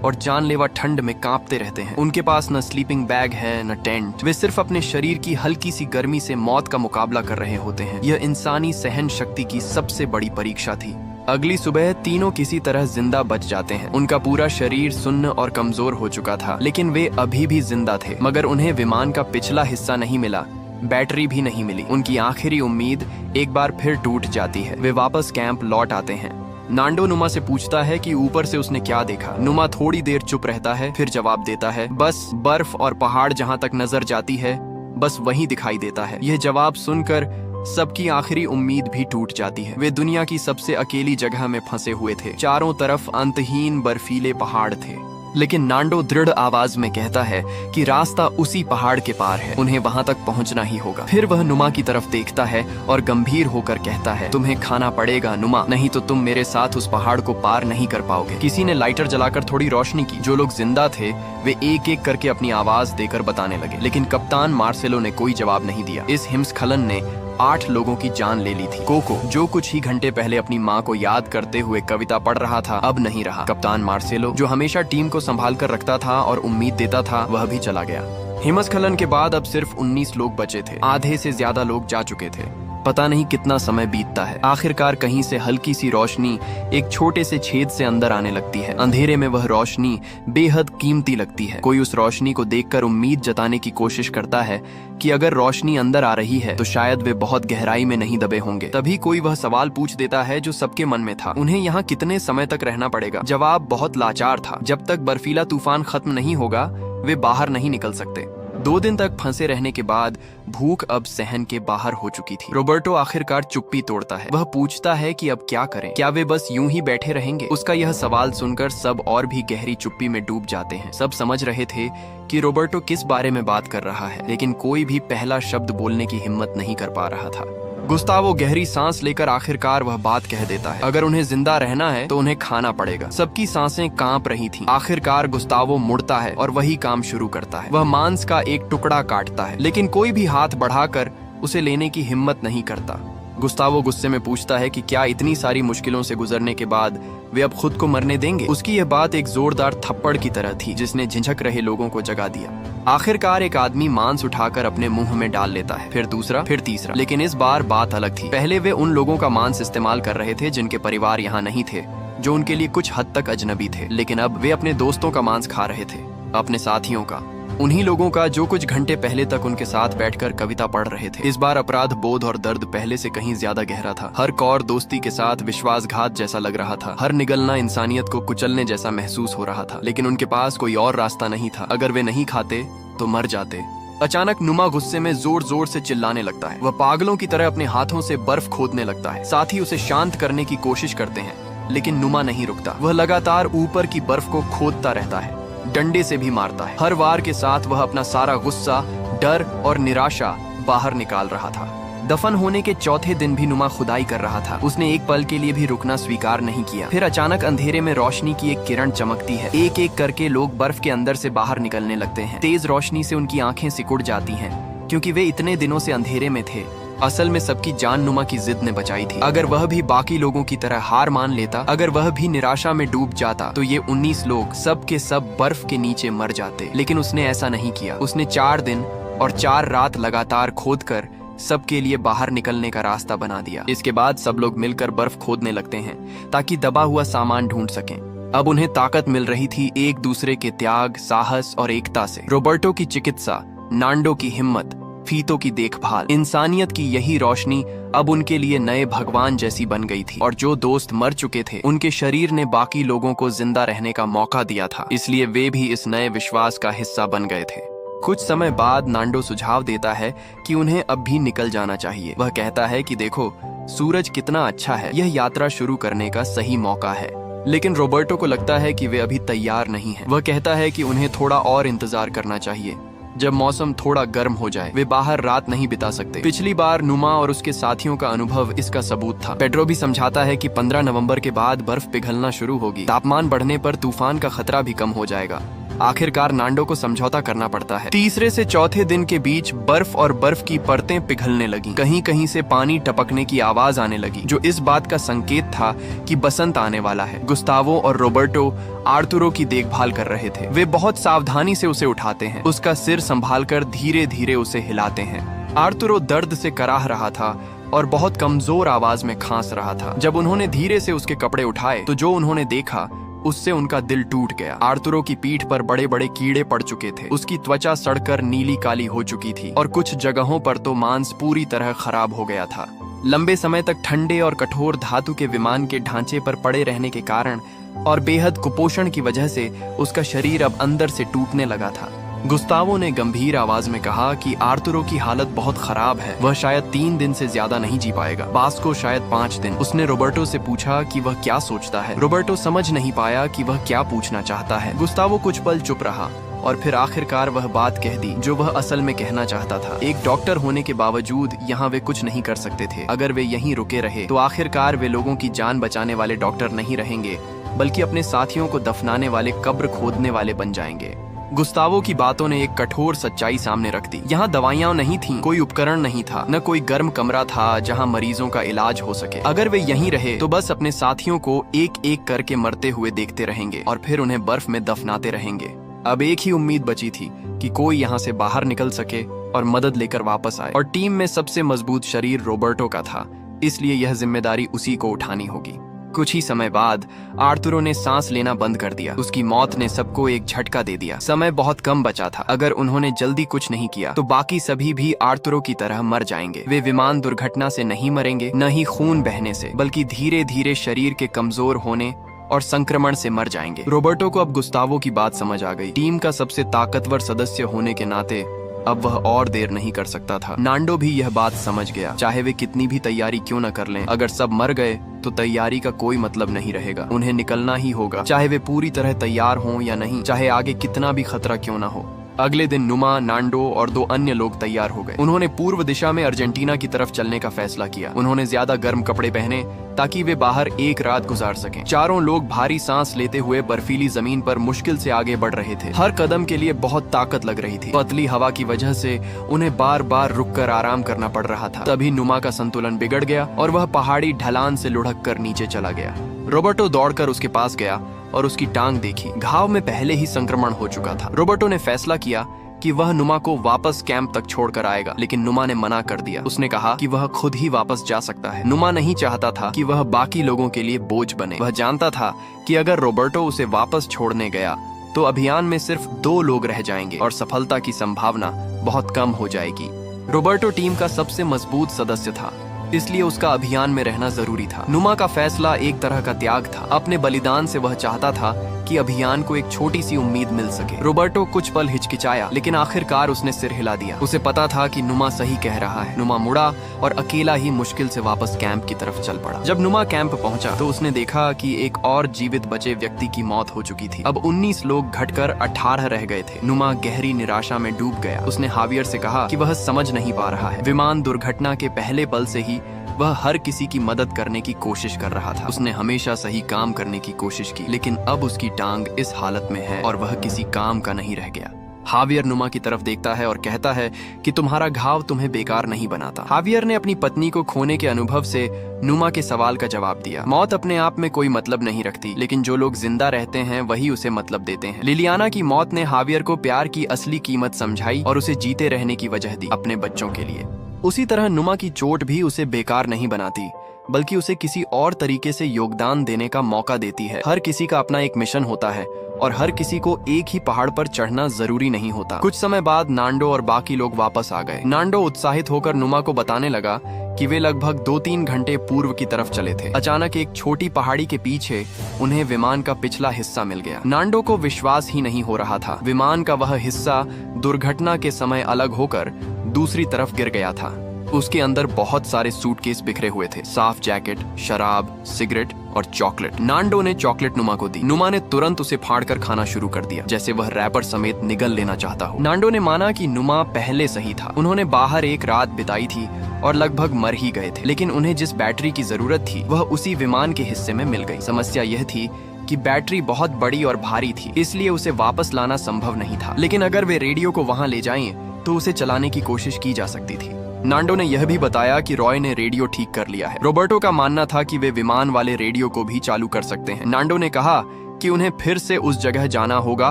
A: और जानलेवा ठंड में कांपते रहते हैं। उनके पास न स्लीपिंग बैग है न टेंट। वे सिर्फ अपने शरीर की हल्की सी गर्मी से मौत का मुकाबला कर रहे होते हैं। यह इंसानी सहन शक्ति की सबसे बड़ी परीक्षा थी। अगली सुबह तीनों किसी तरह जिंदा बच जाते हैं। उनका पूरा शरीर सुन्न और कमजोर हो चुका था, लेकिन वे अभी भी जिंदा थे। मगर उन्हें विमान का पिछला हिस्सा नहीं मिला, बैटरी भी नहीं मिली। उनकी आखिरी उम्मीद एक बार फिर टूट जाती है। वे वापस कैंप लौट आते हैं। नांडो नुमा से पूछता है कि ऊपर से उसने क्या देखा। नुमा थोड़ी देर चुप रहता है, फिर जवाब देता है, बस बर्फ और पहाड़ जहाँ तक नजर जाती है बस वही दिखाई देता है। यह जवाब सुनकर सबकी आखिरी उम्मीद भी टूट जाती है। वे दुनिया की सबसे अकेली जगह में फंसे हुए थे। चारों तरफ अंतहीन बर्फीले पहाड़ थे। लेकिन नांडो दृढ़ आवाज में कहता है कि रास्ता उसी पहाड़ के पार है, उन्हें वहां तक पहुंचना ही होगा। फिर वह नुमा की तरफ देखता है और गंभीर होकर कहता है, तुम्हें खाना पड़ेगा नुमा, नहीं तो तुम मेरे साथ उस पहाड़ को पार नहीं कर पाओगे। किसी ने लाइटर जलाकर थोड़ी रोशनी की। जो लोग जिंदा थे वे एक एक करके अपनी आवाज देकर बताने लगे, लेकिन कप्तान मार्सेलो ने कोई जवाब नहीं दिया। इस हिमस्खलन ने 8 लोगों की जान ले ली थी। कोको, जो कुछ ही घंटे पहले अपनी माँ को याद करते हुए कविता पढ़ रहा था, अब नहीं रहा। कप्तान मार्सेलो, जो हमेशा टीम को संभाल कर रखता था और उम्मीद देता था, वह भी चला गया। हिमस्खलन के बाद अब सिर्फ 19 लोग बचे थे। आधे से ज्यादा लोग जा चुके थे। पता नहीं कितना समय बीतता है। आखिरकार कहीं से हल्की सी रोशनी एक छोटे से छेद से अंदर आने लगती है। अंधेरे में वह रोशनी बेहद कीमती लगती है। कोई उस रोशनी को देखकर उम्मीद जताने की कोशिश करता है कि अगर रोशनी अंदर आ रही है तो शायद वे बहुत गहराई में नहीं दबे होंगे। तभी कोई वह सवाल पूछ देता है जो सबके मन में था, उन्हें यहाँ कितने समय तक रहना पड़ेगा? जवाब बहुत लाचार था, जब तक बर्फीला तूफान खत्म नहीं होगा वे बाहर नहीं निकल सकते। 2 दिन तक फंसे रहने के बाद भूख अब सहन के बाहर हो चुकी थी। रोबर्टो आखिरकार चुप्पी तोड़ता है। वह पूछता है कि अब क्या करें? क्या वे बस यूं ही बैठे रहेंगे? उसका यह सवाल सुनकर सब और भी गहरी चुप्पी में डूब जाते हैं। सब समझ रहे थे कि रोबर्टो किस बारे में बात कर रहा है, लेकिन कोई भी पहला शब्द बोलने की हिम्मत नहीं कर पा रहा था। गुस्तावो गहरी सांस लेकर आखिरकार वह बात कह देता है, अगर उन्हें जिंदा रहना है तो उन्हें खाना पड़ेगा। सबकी सांसें कांप रही थीं। आखिरकार गुस्तावो मुड़ता है और वही काम शुरू करता है। वह मांस का एक टुकड़ा काटता है, लेकिन कोई भी हाथ बढ़ाकर उसे लेने की हिम्मत नहीं करता। गुस्तावो गुस्से में पूछता है कि क्या इतनी सारी मुश्किलों से गुजरने के बाद वे अब खुद को मरने देंगे? उसकी यह बात एक जोरदार थप्पड़ की तरह थी जिसने झिझक रहे लोगों को जगा दिया। आखिरकार एक आदमी मांस उठाकर अपने मुंह में डाल लेता है, फिर दूसरा, फिर तीसरा। लेकिन इस बार बात अलग थी। पहले वे उन लोगों का मांस इस्तेमाल कर रहे थे जिनके परिवार यहाँ नहीं थे, जो उनके लिए कुछ हद तक अजनबी थे। लेकिन अब वे अपने दोस्तों का मांस खा रहे थे, अपने साथियों का, उन्हीं लोगों का जो कुछ घंटे पहले तक उनके साथ बैठकर कविता पढ़ रहे थे। इस बार अपराध बोध और दर्द पहले से कहीं ज्यादा गहरा था। हर कौर दोस्ती के साथ विश्वासघात जैसा लग रहा था। हर निगलना इंसानियत को कुचलने जैसा महसूस हो रहा था। लेकिन उनके पास कोई और रास्ता नहीं था। अगर वे नहीं खाते तो मर जाते। अचानक नुमा गुस्से में जोर जोर से चिल्लाने लगता है। वह पागलों की तरह अपने हाथों से बर्फ खोदने लगता है। साथ ही उसे शांत करने की कोशिश करते हैं, लेकिन नुमा नहीं रुकता। वह लगातार ऊपर की बर्फ को खोदता रहता है, डंडे से भी मारता है। हर वार के साथ वह अपना सारा गुस्सा, डर और निराशा बाहर निकाल रहा था। दफन होने के चौथे दिन भी नुमा खुदाई कर रहा था। उसने एक पल के लिए भी रुकना स्वीकार नहीं किया। फिर अचानक अंधेरे में रोशनी की एक किरण चमकती है। एक एक करके लोग बर्फ के अंदर से बाहर निकलने लगते हैं। तेज रोशनी से उनकी आंखें सिकुड़ जाती हैं, क्योंकि वे इतने दिनों से अंधेरे में थे। असल में सबकी जान नुमा की जिद ने बचाई थी। अगर वह भी बाकी लोगों की तरह हार मान लेता, अगर वह भी निराशा में डूब जाता, तो ये 19 लोग सब के सब बर्फ के नीचे मर जाते। लेकिन उसने ऐसा नहीं किया। उसने 4 दिन और 4 रात लगातार खोदकर सबके लिए बाहर निकलने का रास्ता बना दिया। इसके बाद सब लोग मिलकर बर्फ खोदने लगते हैं ताकि दबा हुआ सामान ढूंढ सकें। अब उन्हें ताकत मिल रही थी एक दूसरे के त्याग, साहस और एकता से। रोबर्टो की चिकित्सा, नांडो की हिम्मत, फीतो की देखभाल, इंसानियत की यही रोशनी अब उनके लिए नए भगवान जैसी बन गई थी। और जो दोस्त मर चुके थे, उनके शरीर ने बाकी लोगों को जिंदा रहने का मौका दिया था, इसलिए वे भी इस नए विश्वास का हिस्सा बन गए थे। कुछ समय बाद नांडो सुझाव देता है कि उन्हें अब भी निकल जाना चाहिए। वह कहता है कि देखो, सूरज कितना अच्छा है, यह यात्रा शुरू करने का सही मौका है। लेकिन रोबर्टो को लगता है कि वे अभी तैयार नहीं हैं। वह कहता है कि उन्हें थोड़ा और इंतजार करना चाहिए। जब मौसम थोड़ा गर्म हो जाए, वे बाहर रात नहीं बिता सकते। पिछली बार नुमा और उसके साथियों का अनुभव इसका सबूत था। पेड्रो भी समझाता है कि 15 नवंबर के बाद बर्फ पिघलना शुरू होगी। तापमान बढ़ने पर तूफान का खतरा भी कम हो जाएगा। आखिरकार नांडो को समझौता करना पड़ता है। तीसरे से चौथे दिन के बीच बर्फ और बर्फ की परतें पिघलने लगी। कहीं कहीं से पानी टपकने की आवाज आने लगी, जो इस बात का संकेत था कि बसंत आने वाला है। गुस्तावो और रोबर्टो आर्तुरो की देखभाल कर रहे थे। वे बहुत सावधानी से उसे उठाते हैं, उसका सिर संभालकर धीरे धीरे उसे हिलाते हैं। आर्तुरो दर्द से कराह रहा था और बहुत कमजोर आवाज में खांस रहा था। जब उन्होंने धीरे से उसके कपड़े उठाए तो जो उन्होंने देखा उससे उनका दिल टूट गया। आर्तुरो की पीठ पर बड़े बड़े कीड़े पड़ चुके थे। उसकी त्वचा सड़कर नीली काली हो चुकी थी और कुछ जगहों पर तो मांस पूरी तरह खराब हो गया था। लंबे समय तक ठंडे और कठोर धातु के विमान के ढांचे पर पड़े रहने के कारण और बेहद कुपोषण की वजह से उसका शरीर अब अंदर से टूटने लगा था। गुस्तावो ने गंभीर आवाज में कहा कि आर्तुरो की हालत बहुत खराब है, वह शायद 3 दिन से ज्यादा नहीं जी पाएगा, बास्को शायद 5 दिन। उसने रोबर्टो से पूछा कि वह क्या सोचता है। रोबर्टो समझ नहीं पाया कि वह क्या पूछना चाहता है। गुस्तावो कुछ पल चुप रहा और फिर आखिरकार वह बात कह दी जो वह असल में कहना चाहता था। एक डॉक्टर होने के बावजूद यहाँ वे कुछ नहीं कर सकते थे। अगर वे यहीं रुके रहे तो आखिरकार वे लोगों की जान बचाने वाले डॉक्टर नहीं रहेंगे, बल्कि अपने साथियों को दफनाने वाले कब्र खोदने वाले बन जाएंगे। गुस्तावो की बातों ने एक कठोर सच्चाई सामने रख दी। यहाँ दवाइयाँ नहीं थीं, कोई उपकरण नहीं था, न कोई गर्म कमरा था जहाँ मरीजों का इलाज हो सके। अगर वे यहीं रहे तो बस अपने साथियों को एक एक करके मरते हुए देखते रहेंगे और फिर उन्हें बर्फ में दफनाते रहेंगे। अब एक ही उम्मीद बची थी कि कोई यहाँ से बाहर निकल सके और मदद लेकर वापस आए, और टीम में सबसे मजबूत शरीर रोबर्टो का था, इसलिए यह जिम्मेदारी उसी को उठानी होगी। कुछ ही समय बाद आर्तुरो ने सांस लेना बंद कर दिया। उसकी मौत ने सबको एक झटका दे दिया। समय बहुत कम बचा था। अगर उन्होंने जल्दी कुछ नहीं किया तो बाकी सभी भी आर्तुरो की तरह मर जाएंगे। वे विमान दुर्घटना से नहीं मरेंगे, न ही खून बहने से, बल्कि धीरे धीरे शरीर के कमजोर होने और संक्रमण से मर जाएंगे। रोबर्टो को अब गुस्तावो की बात समझ आ गई। टीम का सबसे ताकतवर सदस्य होने के नाते अब वह और देर नहीं कर सकता था। नांडो भी यह बात समझ गया। चाहे वे कितनी भी तैयारी क्यों न कर लें, अगर सब मर गए तो तैयारी का कोई मतलब नहीं रहेगा। उन्हें निकलना ही होगा, चाहे वे पूरी तरह तैयार हों या नहीं, चाहे आगे कितना भी खतरा क्यों न हो। अगले दिन नुमा, नांडो और 2 अन्य लोग तैयार हो गए। उन्होंने पूर्व दिशा में अर्जेंटीना की तरफ चलने का फैसला किया। उन्होंने ज्यादा गर्म कपड़े पहने ताकि वे बाहर एक रात गुजार सकें। चारों लोग भारी सांस लेते हुए बर्फीली जमीन पर मुश्किल से आगे बढ़ रहे थे। हर कदम के लिए बहुत ताकत लग रही थी। पतली हवा की वजह से उन्हें बार बार रुककर आराम करना पड़ रहा था। तभी नुमा का संतुलन बिगड़ गया और वह पहाड़ी ढलान से लुढ़क कर नीचे चला गया। रोबर्टो दौड़कर उसके पास गया और उसकी टांग देखी। घाव में पहले ही संक्रमण हो चुका था। रोबर्टो ने फैसला किया कि वह नुमा को वापस कैंप तक छोड़कर आएगा, लेकिन नुमा ने मना कर दिया। उसने कहा कि वह खुद ही वापस जा सकता है। नुमा नहीं चाहता था कि वह बाकी लोगों के लिए बोझ बने। वह जानता था कि अगर रोबर्टो उसे वापस छोड़ने गया तो अभियान में सिर्फ 2 लोग रह जाएंगे और सफलता की संभावना बहुत कम हो जाएगी। रोबर्टो टीम का सबसे मजबूत सदस्य था, इसलिए उसका अभियान में रहना जरूरी था। नुमा का फैसला एक तरह का त्याग था। अपने बलिदान से वह चाहता था कि अभियान को एक छोटी सी उम्मीद मिल सके। रोबर्टो कुछ पल हिचकिचाया, लेकिन आखिरकार उसने सिर हिला दिया। उसे पता था कि नुमा सही कह रहा है। नुमा मुड़ा और अकेला ही मुश्किल से वापस कैंप की तरफ चल पड़ा। जब नुमा कैंप पहुंचा तो उसने देखा कि एक और जीवित बचे व्यक्ति की मौत हो चुकी थी। अब 19 लोग घटकर 18 रह गए थे। नुमा गहरी निराशा में डूब गया। उसने हावियर से कहा कि वह समझ नहीं पा रहा है। विमान दुर्घटना के पहले पल से ही वह हर किसी की मदद करने की कोशिश कर रहा था। उसने हमेशा सही काम करने की कोशिश की, लेकिन अब उसकी टांग इस हालत में है और वह किसी काम का नहीं रह गया। हावियर नुमा की तरफ देखता है और कहता है कि तुम्हारा घाव तुम्हें बेकार नहीं बनाता। हावियर ने अपनी पत्नी को खोने के अनुभव से नुमा के सवाल का जवाब दिया। मौत अपने आप में कोई मतलब नहीं रखती, लेकिन जो लोग जिंदा रहते हैं वही उसे मतलब देते हैं। लिलियाना की मौत ने हावियर को प्यार की असली कीमत समझाई और उसे जीते रहने की वजह दी, अपने बच्चों के लिए। उसी तरह नुमा की चोट भी उसे बेकार नहीं बनाती, बल्कि उसे किसी और तरीके से योगदान देने का मौका देती है। हर किसी का अपना एक मिशन होता है और हर किसी को एक ही पहाड़ पर चढ़ना जरूरी नहीं होता। कुछ समय बाद नांडो और बाकी लोग वापस आ गए। नांडो उत्साहित होकर नुमा को बताने लगा कि वे लगभग 2-3 घंटे पूर्व की तरफ चले थे। अचानक एक छोटी पहाड़ी के पीछे उन्हें विमान का पिछला हिस्सा मिल गया। नांडो को विश्वास ही नहीं हो रहा था। विमान का वह हिस्सा दुर्घटना के समय अलग होकर दूसरी तरफ गिर गया था। उसके अंदर बहुत सारे सूटकेस बिखरे हुए थे, साफ जैकेट, शराब, सिगरेट और चॉकलेट। नांडो ने चॉकलेट नुमा को दी। नुमा ने तुरंत उसे फाड़कर खाना शुरू कर दिया, जैसे वह रैपर समेत निगल लेना चाहता हो। नांडो ने माना कि नुमा पहले सही था। उन्होंने बाहर एक रात बिताई थी और लगभग मर ही गए थे, लेकिन उन्हें जिस बैटरी की जरूरत थी वह उसी विमान के हिस्से में मिल गई। समस्या यह थी कि बैटरी बहुत बड़ी और भारी थी, इसलिए उसे वापस लाना संभव नहीं था। लेकिन अगर वे रेडियो को वहां ले जाएं तो उसे चलाने की कोशिश की जा सकती थी। नांडो ने यह भी बताया कि रॉय ने रेडियो ठीक कर लिया है। रोबर्टो का मानना था कि वे विमान वाले रेडियो को भी चालू कर सकते हैं। नांडो ने कहा कि उन्हें फिर से उस जगह जाना होगा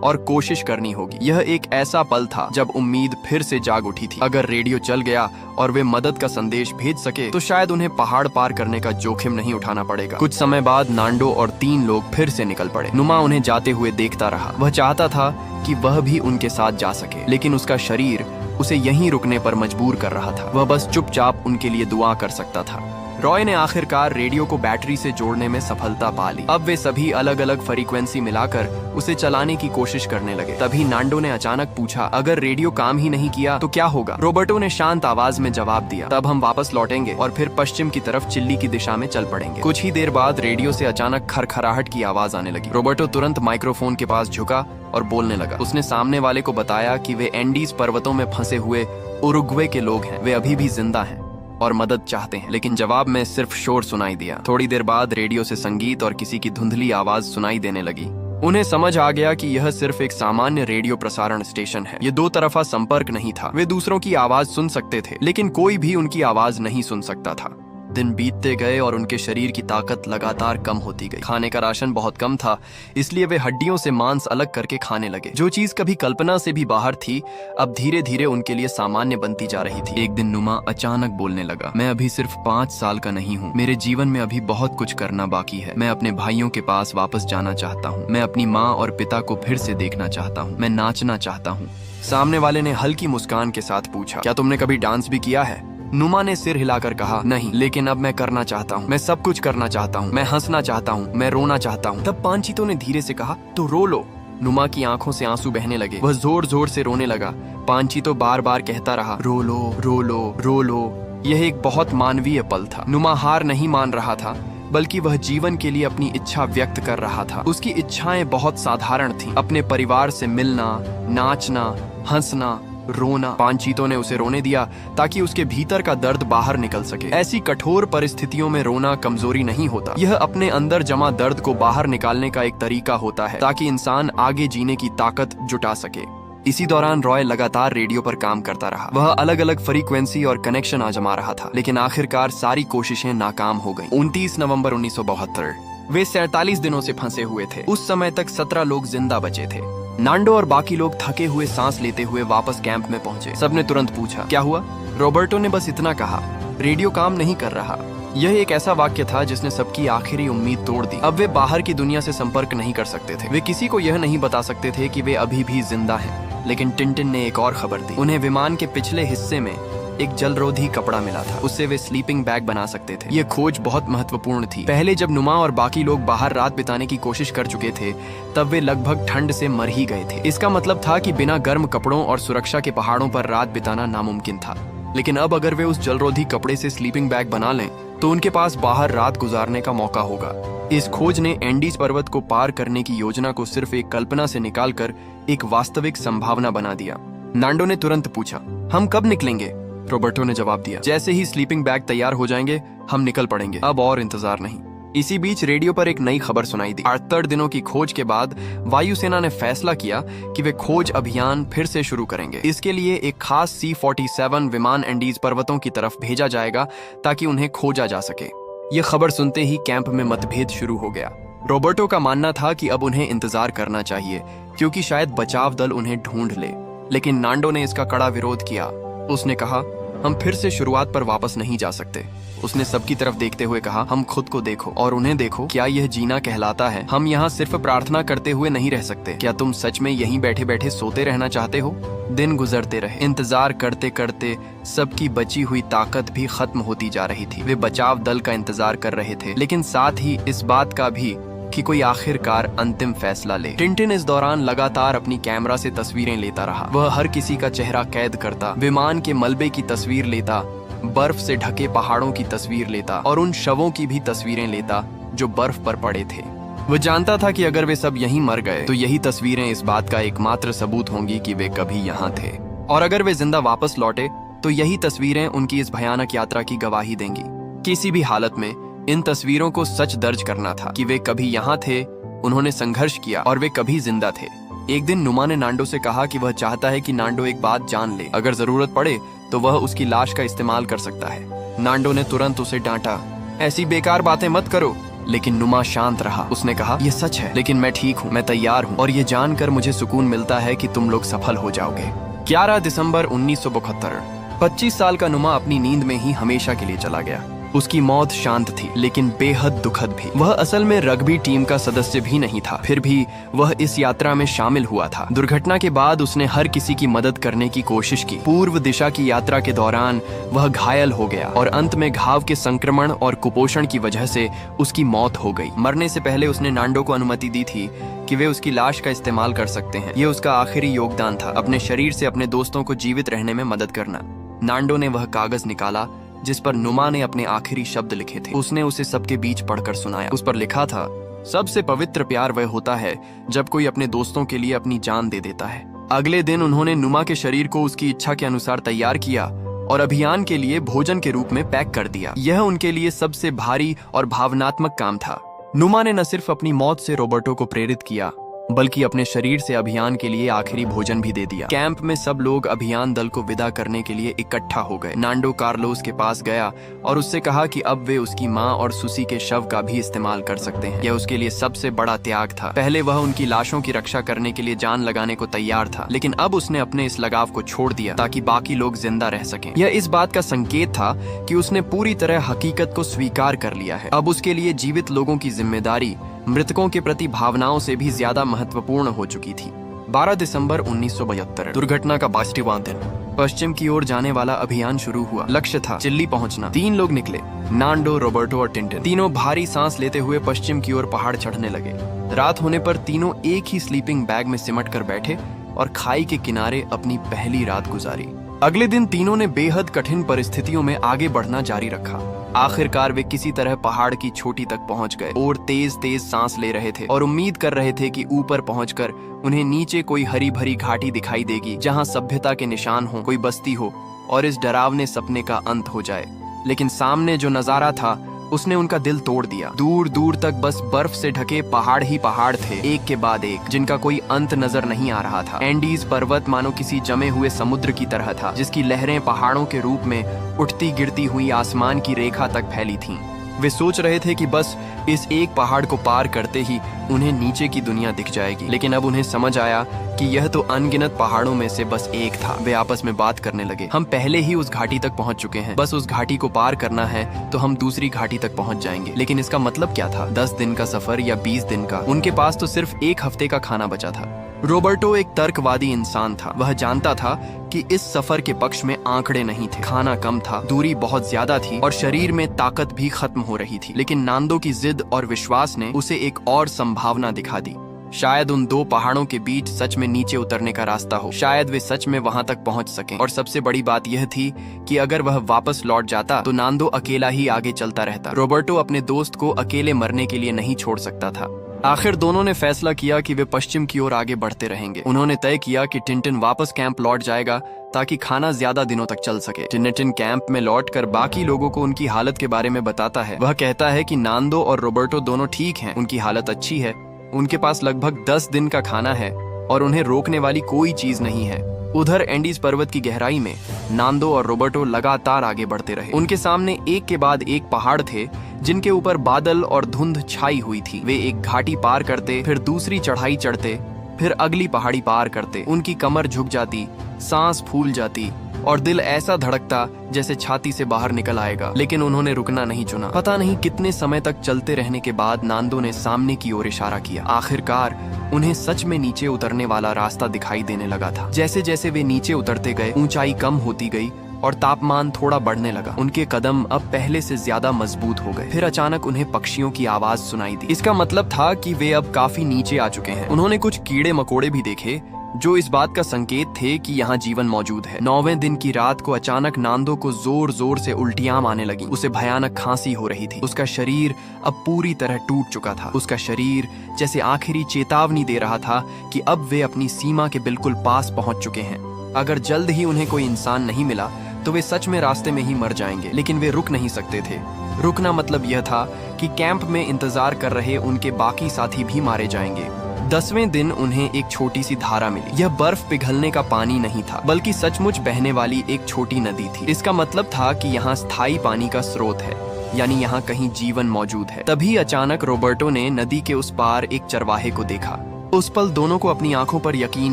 A: और कोशिश करनी होगी। यह एक ऐसा पल था जब उम्मीद फिर से जाग उठी थी। अगर रेडियो चल गया और वे मदद का संदेश भेज सके तो शायद उन्हें पहाड़ पार करने का जोखिम नहीं उठाना पड़ेगा। कुछ समय बाद नांडो और 3 लोग फिर से निकल पड़े। नुमा उन्हें जाते हुए देखता रहा। वह चाहता था कि वह भी उनके साथ जा सके, लेकिन उसका शरीर उसे यहीं रुकने पर मजबूर कर रहा था। वह बस चुपचाप उनके लिए दुआ कर सकता था। रॉय ने आखिरकार रेडियो को बैटरी से जोड़ने में सफलता पा ली। अब वे सभी अलग अलग फ्रीक्वेंसी मिलाकर उसे चलाने की कोशिश करने लगे। तभी नांडो ने अचानक पूछा, अगर रेडियो काम ही नहीं किया तो क्या होगा? रॉबर्टो ने शांत आवाज में जवाब दिया, तब हम वापस लौटेंगे और फिर पश्चिम की तरफ चिल्ली की दिशा में चल पड़ेंगे। कुछ ही देर बाद रेडियो से अचानक खरखराहट की आवाज आने लगी। रॉबर्टो तुरंत माइक्रोफोन के पास झुका और बोलने लगा। उसने सामने वाले को बताया कि वे एंडीज पर्वतों में फंसे हुए उरुग्वे के लोग हैं। वे अभी भी जिंदा हैं और मदद चाहते हैं। लेकिन जवाब में सिर्फ शोर सुनाई दिया। थोड़ी देर बाद रेडियो से संगीत और किसी की धुंधली आवाज सुनाई देने लगी। उन्हें समझ आ गया कि यह सिर्फ एक सामान्य रेडियो प्रसारण स्टेशन है। ये दो तरफा संपर्क नहीं था। वे दूसरों की आवाज सुन सकते थे, लेकिन कोई भी उनकी आवाज नहीं सुन सकता था। दिन बीतते गए और उनके शरीर की ताकत लगातार कम होती गई। खाने का राशन बहुत कम था, इसलिए वे हड्डियों से मांस अलग करके खाने लगे। जो चीज कभी कल्पना से भी बाहर थी, अब धीरे धीरे उनके लिए सामान्य बनती जा रही थी। एक दिन नुमा अचानक बोलने लगा, मैं अभी सिर्फ 5 साल का नहीं हूँ। मेरे जीवन में अभी बहुत कुछ करना बाकी है। मैं अपने भाइयों के पास वापस जाना चाहता हूँ। मैं अपनी माँ और पिता को फिर से देखना चाहता हूँ। मैं नाचना चाहता हूँ। सामने वाले ने हल्की मुस्कान के साथ पूछा, क्या तुमने कभी डांस भी किया है? नुमा ने सिर हिलाकर कहा, नहीं, लेकिन अब मैं करना चाहता हूँ। मैं सब कुछ करना चाहता हूँ। मैं हंसना चाहता हूँ। मैं रोना चाहता हूँ। तब पांचीतो ने धीरे से कहा, तो रो लो। नुमा की आंखों से आंसू बहने लगे। वह जोर जोर से रोने लगा। पांचीतो बार बार कहता रहा, रो लो, रो लो, रो लो। यह एक बहुत मानवीय पल था। नुमा हार नहीं मान रहा था, बल्कि वह जीवन के लिए अपनी इच्छा व्यक्त कर रहा था। उसकी इच्छाएं बहुत साधारण थीं। अपने परिवार से मिलना, नाचना, हंसना, रोना। पांचीतो ने उसे रोने दिया ताकि उसके भीतर का दर्द बाहर निकल सके। ऐसी कठोर परिस्थितियों में रोना कमजोरी नहीं होता। यह अपने अंदर जमा दर्द को बाहर निकालने का एक तरीका होता है, ताकि इंसान आगे जीने की ताकत जुटा सके। इसी दौरान रॉय लगातार रेडियो पर काम करता रहा। वह अलग अलग फ्रीक्वेंसी और कनेक्शन आजमा रहा था, लेकिन आखिरकार सारी कोशिशें नाकाम हो गईं। 29 नवंबर 1972 वे 47 दिनों से फंसे हुए थे। उस समय तक 17 लोग जिंदा बचे थे। नांडो और बाकी लोग थके हुए सांस लेते हुए वापस कैंप में पहुंचे। सबने तुरंत पूछा, क्या हुआ? रॉबर्टो ने बस इतना कहा, रेडियो काम नहीं कर रहा। यह एक ऐसा वाक्य था जिसने सबकी आखिरी उम्मीद तोड़ दी। अब वे बाहर की दुनिया से संपर्क नहीं कर सकते थे। वे किसी को यह नहीं बता सकते थे कि वे अभी भी जिंदा हैं। लेकिन टिंटिन ने एक और खबर दी। उन्हें विमान के पिछले हिस्से में एक जलरोधी कपड़ा मिला था। उससे वे स्लीपिंग बैग बना सकते थे। ये खोज बहुत महत्वपूर्ण थी। पहले जब नुमा और बाकी लोग बाहर रात बिताने की कोशिश कर चुके थे, तब वे लगभग ठंड से मर ही गए थे। इसका मतलब था कि बिना गर्म कपड़ों और सुरक्षा के पहाड़ों पर रात बिताना नामुमकिन था। लेकिन अब अगर वे उस जलरोधी कपड़े से स्लीपिंग बैग बना लें, तो उनके पास बाहर रात गुजारने का मौका होगा। इस खोज ने एंडीज पर्वत को पार करने की योजना को सिर्फ एक कल्पना से निकालकर एक वास्तविक संभावना बना दिया। नांडो ने तुरंत पूछा, हम कब निकलेंगे? रॉबर्टो ने जवाब दिया, जैसे ही स्लीपिंग बैग तैयार हो जाएंगे हम निकल पड़ेंगे। अब और इंतजार नहीं। इसी बीच रेडियो पर एक नई खबर सुनाई दी। 78 दिनों की खोज के बाद वायुसेना ने फैसला किया कि वे खोज अभियान फिर से शुरू करेंगे। इसके लिए एक खास C-47 विमान एंडीज पर्वतों की तरफ भेजा जाएगा ताकि उन्हें खोजा जा सके। यह खबर सुनते ही कैंप में मतभेद शुरू हो गया। रॉबर्टो का मानना था कि अब उन्हें इंतजार करना चाहिए, क्योंकि शायद बचाव दल उन्हें ढूंढ ले। लेकिन नांडो ने इसका कड़ा विरोध किया। उसने कहा, हम फिर से शुरुआत पर वापस नहीं जा सकते। उसने सबकी तरफ देखते हुए कहा, हम खुद को देखो और उन्हें देखो। क्या यह जीना कहलाता है? हम यहाँ सिर्फ प्रार्थना करते हुए नहीं रह सकते। क्या तुम सच में यहीं बैठे बैठे सोते रहना चाहते हो? दिन गुजरते रहे। इंतजार करते करते सबकी बची हुई ताकत भी खत्म होती जा रही थी। वे बचाव दल का इंतजार कर रहे थे, लेकिन साथ ही इस बात का भी कि कोई आखिरकार अंतिम फैसला ले। टिंटिन इस दौरान लगातार अपनी कैमरा से तस्वीरें लेता रहा। वह हर किसी का चेहरा कैद करता, विमान के मलबे की तस्वीर लेता, बर्फ से ढके पहाड़ों की तस्वीर लेता और उन शवों की भी तस्वीरें लेता जो बर्फ पर पड़े थे। वह जानता था कि अगर वे सब यहीं मर गए तो यही तस्वीरें इस बात का एकमात्र सबूत होंगी कि वे कभी यहाँ थे। और अगर वे जिंदा वापस लौटे तो यही तस्वीरें उनकी इस भयानक यात्रा की गवाही देंगी। किसी भी हालत में इन तस्वीरों को सच दर्ज करना था कि वे कभी यहाँ थे, उन्होंने संघर्ष किया और वे कभी जिंदा थे। एक दिन नुमा ने नांडो से कहा कि वह चाहता है कि नांडो एक बात जान ले, अगर जरूरत पड़े तो वह उसकी लाश का इस्तेमाल कर सकता है। नांडो ने तुरंत उसे डांटा, ऐसी बेकार बातें मत करो। लेकिन नुमा शांत रहा। उसने कहा, यह सच है, लेकिन मैं ठीक हूँ, मैं तैयार हूँ और ये जानकर मुझे सुकून मिलता है कि तुम लोग सफल हो जाओगे। 11 दिसंबर 1972। 25 साल का नुमा अपनी नींद में ही हमेशा के लिए चला गया। उसकी मौत शांत थी लेकिन बेहद दुखद भी। वह असल में रग्बी टीम का सदस्य भी नहीं था, फिर भी वह इस यात्रा में शामिल हुआ था। दुर्घटना के बाद उसने हर किसी की मदद करने की कोशिश की। पूर्व दिशा की यात्रा के दौरान वह घायल हो गया और अंत में घाव के संक्रमण और कुपोषण की वजह से उसकी मौत हो गई। मरने से पहले उसने नांडो को अनुमति दी थी कि वे उसकी लाश का इस्तेमाल कर सकते हैं। यह उसका आखिरी योगदान था, अपने शरीर से अपने दोस्तों को जीवित रहने में मदद करना। नांडो ने वह कागज निकाला जिस पर नुमा ने अपने आखिरी शब्द लिखे थे। उसने उसे सबके बीच पढ़कर सुनाया। उस पर लिखा था, सबसे पवित्र प्यार वह होता है जब कोई अपने दोस्तों के लिए अपनी जान दे देता है। अगले दिन उन्होंने नुमा के शरीर को उसकी इच्छा के अनुसार तैयार किया और अभियान के लिए भोजन के रूप में पैक कर दिया। यह उनके लिए सबसे भारी और भावनात्मक काम था। नुमा ने न सिर्फ अपनी मौत से रॉबर्टो को प्रेरित किया बल्कि अपने शरीर से अभियान के लिए आखिरी भोजन भी दे दिया। कैंप में सब लोग अभियान दल को विदा करने के लिए इकट्ठा हो गए। नांडो कार्लोस के पास गया और उससे कहा कि अब वे उसकी माँ और सुसी के शव का भी इस्तेमाल कर सकते हैं। यह उसके लिए सबसे बड़ा त्याग था। पहले वह उनकी लाशों की रक्षा करने के लिए जान लगाने को तैयार था, लेकिन अब उसने अपने इस लगाव को छोड़ दिया ताकि बाकी लोग जिंदा रह सकें। यह इस बात का संकेत था कि उसने पूरी तरह हकीकत को स्वीकार कर लिया है। अब उसके लिए जीवित लोगों की जिम्मेदारी मृतकों के प्रति भावनाओं से भी ज्यादा महत्वपूर्ण हो चुकी थी। 12 दिसंबर 1972 दुर्घटना का 22वां दिन। पश्चिम की ओर जाने वाला अभियान शुरू हुआ। लक्ष्य था चिल्ली पहुंचना। 3 लोग निकले, नांडो, रॉबर्टो और टिंटिन। तीनों भारी सांस लेते हुए पश्चिम की ओर पहाड़ चढ़ने लगे। रात होने पर तीनों एक ही स्लीपिंग बैग में सिमट कर बैठे और खाई के किनारे अपनी पहली रात गुजारी। अगले दिन तीनों ने बेहद कठिन परिस्थितियों में आगे बढ़ना जारी रखा। आखिरकार वे किसी तरह पहाड़ की चोटी तक पहुंच गए और तेज तेज सांस ले रहे थे और उम्मीद कर रहे थे कि ऊपर पहुंचकर उन्हें नीचे कोई हरी भरी घाटी दिखाई देगी जहां सभ्यता के निशान हो, कोई बस्ती हो और इस डरावने सपने का अंत हो जाए। लेकिन सामने जो नजारा था उसने उनका दिल तोड़ दिया। दूर दूर तक बस बर्फ से ढके पहाड़ ही पहाड़ थे, एक के बाद एक, जिनका कोई अंत नजर नहीं आ रहा था। एंडीज पर्वत मानो किसी जमे हुए समुद्र की तरह था, जिसकी लहरें पहाड़ों के रूप में उठती गिरती हुई आसमान की रेखा तक फैली थीं। वे सोच रहे थे कि बस इस एक पहाड़ को पार करते ही उन्हें नीचे की दुनिया दिख जाएगी, लेकिन अब उन्हें समझ आया कि यह तो अनगिनत पहाड़ों में से बस एक था। वे आपस में बात करने लगे, हम पहले ही उस घाटी तक पहुंच चुके हैं, बस उस घाटी को पार करना है तो हम दूसरी घाटी तक पहुंच जाएंगे। लेकिन इसका मतलब क्या था? 10 दिन का सफर या 20 दिन का? उनके पास तो सिर्फ 1 हफ्ते का खाना बचा था। रॉबर्टो एक तर्कवादी इंसान था। वह जानता था कि इस सफर के पक्ष में आंकड़े नहीं थे, खाना कम था, दूरी बहुत ज्यादा थी और शरीर में ताकत भी खत्म हो रही थी। लेकिन नांदो की जिद और विश्वास ने उसे एक और संभावना दिखा दी। शायद उन 2 पहाड़ों के बीच सच में नीचे उतरने का रास्ता हो, शायद वे सच में वहां तक पहुंच सकें। और सबसे बड़ी बात यह थी कि अगर वह वापस लौट जाता तो नांदो अकेला ही आगे चलता रहता। रॉबर्टो अपने दोस्त को अकेले मरने के लिए नहीं छोड़ सकता था। आखिर दोनों ने फैसला किया कि वे पश्चिम की ओर आगे बढ़ते रहेंगे। उन्होंने तय किया कि टिंटिन वापस कैंप लौट जाएगा ताकि खाना ज्यादा दिनों तक चल सके। टिंटिन कैंप में लौटकर बाकी लोगों को उनकी हालत के बारे में बताता है। वह कहता है कि नांदो और रॉबर्टो दोनों ठीक हैं, उनकी हालत अच्छी है, उनके पास लगभग 10 दिन का खाना है और उन्हें रोकने वाली कोई चीज नहीं है। उधर एंडीज पर्वत की गहराई में नांदो और रॉबर्टो लगातार आगे बढ़ते रहे। उनके सामने एक के बाद एक पहाड़ थे जिनके ऊपर बादल और धुंध छाई हुई थी। वे एक घाटी पार करते, फिर दूसरी चढ़ाई चढ़ते, फिर अगली पहाड़ी पार करते। उनकी कमर झुक जाती, सांस फूल जाती और दिल ऐसा धड़कता जैसे छाती से बाहर निकल आएगा। लेकिन उन्होंने रुकना नहीं चुना। पता नहीं कितने समय तक चलते रहने के बाद नांदो ने सामने की ओर इशारा किया। आखिरकार उन्हें सच में नीचे उतरने वाला रास्ता दिखाई देने लगा था। जैसे जैसे वे नीचे उतरते गए, ऊंचाई कम होती गई और तापमान थोड़ा बढ़ने लगा। उनके कदम अब पहले से ज्यादा मजबूत हो गए। फिर अचानक उन्हें पक्षियों की आवाज सुनाई दी। इसका मतलब था कि वे अब काफी नीचे आ चुके हैं। उन्होंने कुछ कीड़े मकोड़े भी देखे जो इस बात का संकेत थे कि यहाँ जीवन मौजूद है। 9वें दिन की रात को अचानक नांदो को जोर जोर से उल्टियां आने लगी। उसे भयानक खांसी हो रही थी। उसका शरीर अब पूरी तरह टूट चुका था। उसका शरीर जैसे आखिरी चेतावनी दे रहा था कि अब वे अपनी सीमा के बिल्कुल पास पहुंच चुके हैं। अगर जल्द ही उन्हें कोई इंसान नहीं मिला तो वे सच में रास्ते में ही मर जाएंगे। लेकिन वे रुक नहीं सकते थे। रुकना मतलब यह था कि कैंप में इंतजार कर रहे उनके बाकी साथी भी मारे जाएंगे। 10वें दिन उन्हें एक छोटी सी धारा मिली। यह बर्फ पिघलने का पानी नहीं था, बल्कि सचमुच बहने वाली एक छोटी नदी थी। इसका मतलब था कि यहाँ स्थायी पानी का स्रोत है, यानी यहाँ कहीं जीवन मौजूद है। तभी अचानक रॉबर्टो ने नदी के उस पार एक चरवाहे को देखा। उस पल दोनों को अपनी आंखों पर यकीन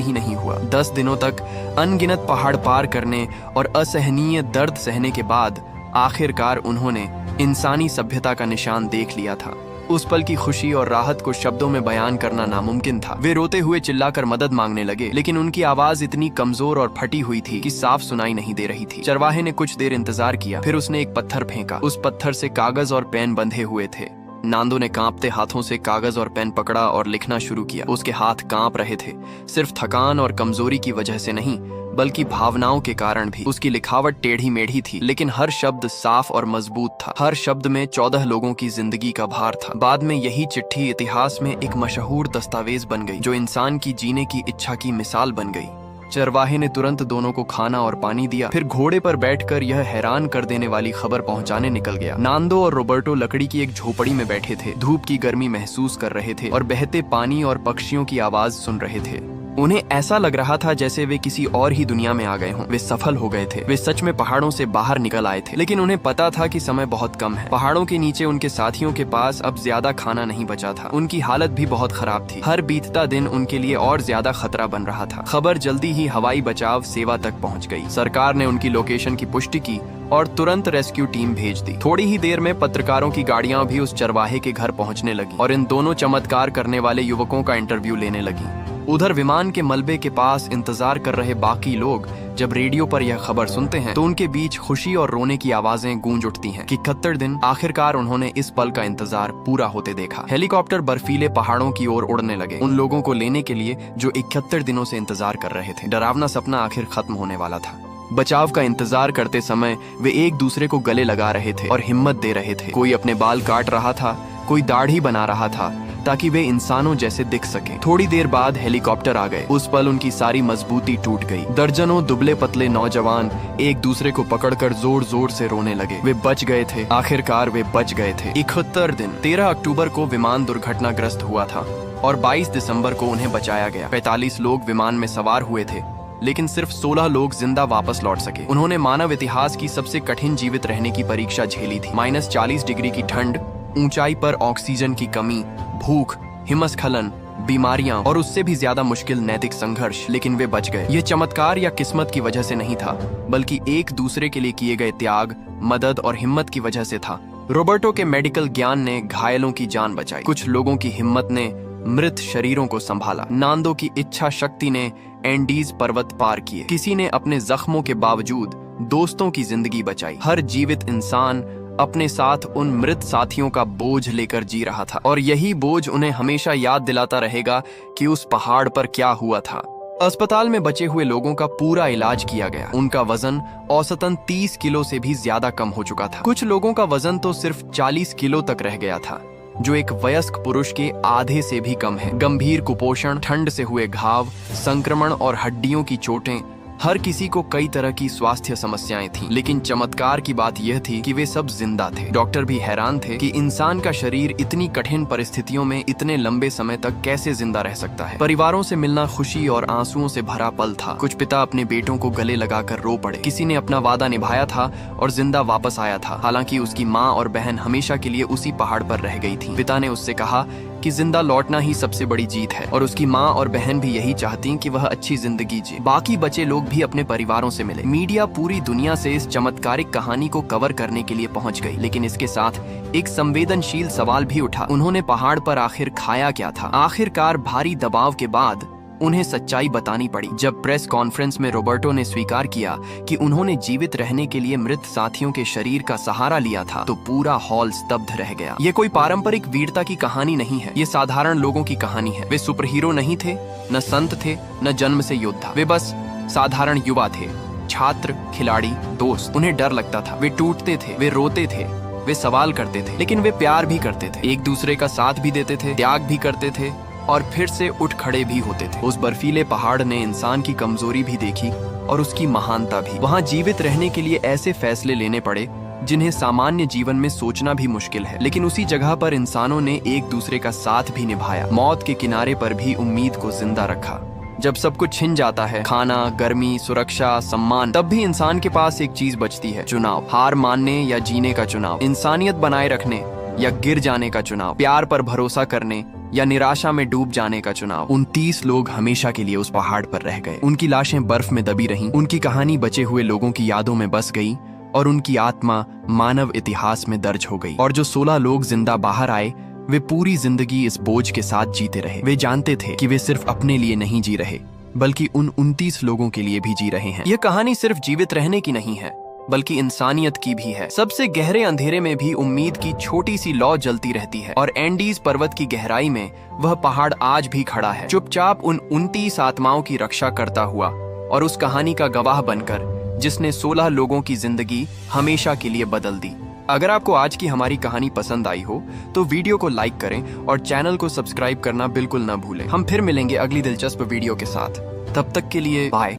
A: ही नहीं हुआ। 10 दिनों तक अनगिनत पहाड़ पार करने और असहनीय दर्द सहने के बाद आखिरकार उन्होंने इंसानी सभ्यता का निशान देख लिया था। उस पल की खुशी और राहत को शब्दों में बयान करना नामुमकिन था। वे रोते हुए चिल्लाकर मदद मांगने लगे, लेकिन उनकी आवाज इतनी कमजोर और फटी हुई थी कि साफ सुनाई नहीं दे रही थी। चरवाहे ने कुछ देर इंतजार किया, फिर उसने एक पत्थर फेंका। उस पत्थर से कागज और पेन बंधे हुए थे। नांदो ने कांपते हाथों से कागज और पेन पकड़ा और लिखना शुरू किया। उसके हाथ कांप रहे थे, सिर्फ थकान और कमजोरी की वजह से नहीं, बल्कि भावनाओं के कारण भी। उसकी लिखावट टेढ़ी मेढ़ी थी, लेकिन हर शब्द साफ और मजबूत था। हर शब्द में 14 लोगों की जिंदगी का भार था। बाद में यही चिट्ठी इतिहास में एक मशहूर दस्तावेज बन गई, जो इंसान की जीने की इच्छा की मिसाल बन गई। चरवाहे ने तुरंत दोनों को खाना और पानी दिया, फिर घोड़े पर बैठकर यह हैरान कर देने वाली खबर पहुंचाने निकल गया। नांदो और रोबर्टो लकड़ी की एक झोपड़ी में बैठे थे, धूप की गर्मी महसूस कर रहे थे और बहते पानी और पक्षियों की आवाज सुन रहे थे। उन्हें ऐसा लग रहा था जैसे वे किसी और ही दुनिया में आ गए हों। वे सफल हो गए थे। वे सच में पहाड़ों से बाहर निकल आए थे, लेकिन उन्हें पता था कि समय बहुत कम है। पहाड़ों के नीचे उनके साथियों के पास अब ज्यादा खाना नहीं बचा था। उनकी हालत भी बहुत खराब थी। हर बीतता दिन उनके लिए और ज्यादा खतरा बन रहा था। खबर जल्दी ही हवाई बचाव सेवा तक पहुंच गई। सरकार ने उनकी लोकेशन की पुष्टि की और तुरंत रेस्क्यू टीम भेज दी। थोड़ी ही देर में पत्रकारों की गाड़ियां भी उस चरवाहे के घर पहुंचने लगी और इन दोनों चमत्कार करने वाले युवकों का इंटरव्यू लेने लगी। उधर विमान के मलबे के पास इंतजार कर रहे बाकी लोग जब रेडियो पर यह खबर सुनते हैं तो उनके बीच खुशी और रोने की आवाजें गूंज उठती हैं कि 71 दिन आखिरकार उन्होंने इस पल का इंतजार पूरा होते देखा। हेलीकॉप्टर बर्फीले पहाड़ों की ओर उड़ने लगे, उन लोगों को लेने के लिए जो 71 दिनों से इंतजार कर रहे थे। डरावना सपना आखिर खत्म होने वाला था। बचाव का इंतजार करते समय वे एक दूसरे को गले लगा रहे थे और हिम्मत दे रहे थे। कोई अपने बाल काट रहा था, कोई दाढ़ी बना रहा था, ताकि वे इंसानों जैसे दिख सके। थोड़ी देर बाद हेलीकॉप्टर आ गए। उस पल उनकी सारी मजबूती टूट गई। दर्जनों दुबले पतले नौजवान एक दूसरे को पकड़कर जोर जोर से रोने लगे। वे बच गए थे, आखिरकार वे बच गए थे। 71 दिन। 13 अक्टूबर को विमान दुर्घटनाग्रस्त हुआ था और 22 दिसंबर को उन्हें बचाया गया। 45 लोग विमान में सवार हुए थे, लेकिन सिर्फ 16 लोग जिंदा वापस लौट सके। उन्होंने मानव इतिहास की सबसे कठिन जीवित रहने की परीक्षा झेली थी। -40 डिग्री की ठंड, ऊंचाई पर ऑक्सीजन की कमी, भूख, हिमस्खलन, बीमारियां और उससे भी ज्यादा मुश्किल नैतिक संघर्ष, लेकिन वे बच गए। ये चमत्कार या किस्मत की वजह से नहीं था, बल्कि एक दूसरे के लिए किए गए त्याग, मदद और हिम्मत की वजह से था। रोबर्टो के मेडिकल ज्ञान ने घायलों की जान बचाई। कुछ लोगों की हिम्मत ने मृत शरीरों को संभाला। नांदो की इच्छा शक्ति ने एंडीज पर्वत पार किए। किसी ने अपने जख्मों के बावजूद दोस्तों की जिंदगी बचाई। हर जीवित इंसान अपने साथ उन मृत साथियों का बोझ लेकर जी रहा था, और यही बोझ उन्हें हमेशा याद दिलाता रहेगा कि उस पहाड़ पर क्या हुआ था। अस्पताल में बचे हुए लोगों का पूरा इलाज किया गया। उनका वजन औसतन 30 किलो से भी ज्यादा कम हो चुका था। कुछ लोगों का वजन तो सिर्फ 40 किलो तक रह गया था, जो एक वयस्क पुरुष के आधे से भी कम है। गंभीर कुपोषण, ठंड से हुए घाव, संक्रमण और हड्डियों की चोटें, हर किसी को कई तरह की स्वास्थ्य समस्याएं थीं। लेकिन चमत्कार की बात यह थी कि वे सब जिंदा थे। डॉक्टर भी हैरान थे कि इंसान का शरीर इतनी कठिन परिस्थितियों में इतने लंबे समय तक कैसे जिंदा रह सकता है। परिवारों से मिलना खुशी और आंसुओं से भरा पल था। कुछ पिता अपने बेटों को गले लगाकर रो पड़े। किसी ने अपना वादा निभाया था और जिंदा वापस आया था, हालांकि उसकी माँ और बहन हमेशा के लिए उसी पहाड़ पर रह गई थी। पिता ने उससे कहा कि जिंदा लौटना ही सबसे बड़ी जीत है, और उसकी माँ और बहन भी यही चाहती कि वह अच्छी जिंदगी जिए। बाकी बचे लोग भी अपने परिवारों से मिले। मीडिया पूरी दुनिया से इस चमत्कारिक कहानी को कवर करने के लिए पहुंच गई, लेकिन इसके साथ एक संवेदनशील सवाल भी उठा। उन्होंने पहाड़ पर आखिर खाया क्या था? आखिरकार भारी दबाव के बाद उन्हें सच्चाई बतानी पड़ी। जब प्रेस कॉन्फ्रेंस में रोबर्टो ने स्वीकार किया कि उन्होंने जीवित रहने के लिए मृत साथियों के शरीर का सहारा लिया था, तो पूरा हॉल स्तब्ध रह गया। ये कोई पारंपरिक वीरता की कहानी नहीं है, ये साधारण लोगों की कहानी है। वे सुपर हीरो नहीं थे, न संत थे, न जन्म से योद्धा। वे बस साधारण युवा थे, छात्र, खिलाड़ी, दोस्त। उन्हें डर लगता था, वे टूटते थे, वे रोते थे, वे सवाल करते थे, लेकिन वे प्यार भी करते थे, एक दूसरे का साथ भी देते थे, त्याग भी करते थे और फिर से उठ खड़े भी होते थे। उस बर्फीले पहाड़ ने इंसान की कमजोरी भी देखी और उसकी महानता भी। वहाँ जीवित रहने के लिए ऐसे फैसले लेने पड़े जिन्हें सामान्य जीवन में सोचना भी मुश्किल है, लेकिन उसी जगह पर इंसानों ने एक दूसरे का साथ भी निभाया। मौत के किनारे पर भी उम्मीद को जिंदा रखा। जब सब कुछ छिन जाता है, खाना, गर्मी, सुरक्षा, सम्मान, तब भी इंसान के पास एक चीज बचती है, चुनाव। हार मानने या जीने का चुनाव, इंसानियत बनाए रखने या गिर जाने का चुनाव, प्यार पर भरोसा करने या निराशा में डूब जाने का चुनाव। 29 लोग हमेशा के लिए उस पहाड़ पर रह गए। उनकी लाशें बर्फ में दबी रहीं, उनकी कहानी बचे हुए लोगों की यादों में बस गई और उनकी आत्मा मानव इतिहास में दर्ज हो गई। और जो 16 लोग जिंदा बाहर आए, वे पूरी जिंदगी इस बोझ के साथ जीते रहे। वे जानते थे कि वे सिर्फ अपने लिए नहीं जी रहे, बल्कि उन 29 लोगों के लिए भी जी रहे हैं। यह कहानी सिर्फ जीवित रहने की नहीं है, बल्कि इंसानियत की भी है। सबसे गहरे अंधेरे में भी उम्मीद की छोटी सी लौ जलती रहती है, और एंडीज पर्वत की गहराई में वह पहाड़ आज भी खड़ा है, चुपचाप उन 29 आत्माओं की रक्षा करता हुआ और उस कहानी का गवाह बनकर जिसने 16 लोगों की जिंदगी हमेशा के लिए बदल दी। अगर आपको आज की हमारी कहानी पसंद आई हो तो वीडियो को लाइक करें और चैनल को सब्सक्राइब करना बिल्कुल ना भूलें। हम फिर मिलेंगे अगली दिलचस्प वीडियो के साथ। तब तक के लिए बाय।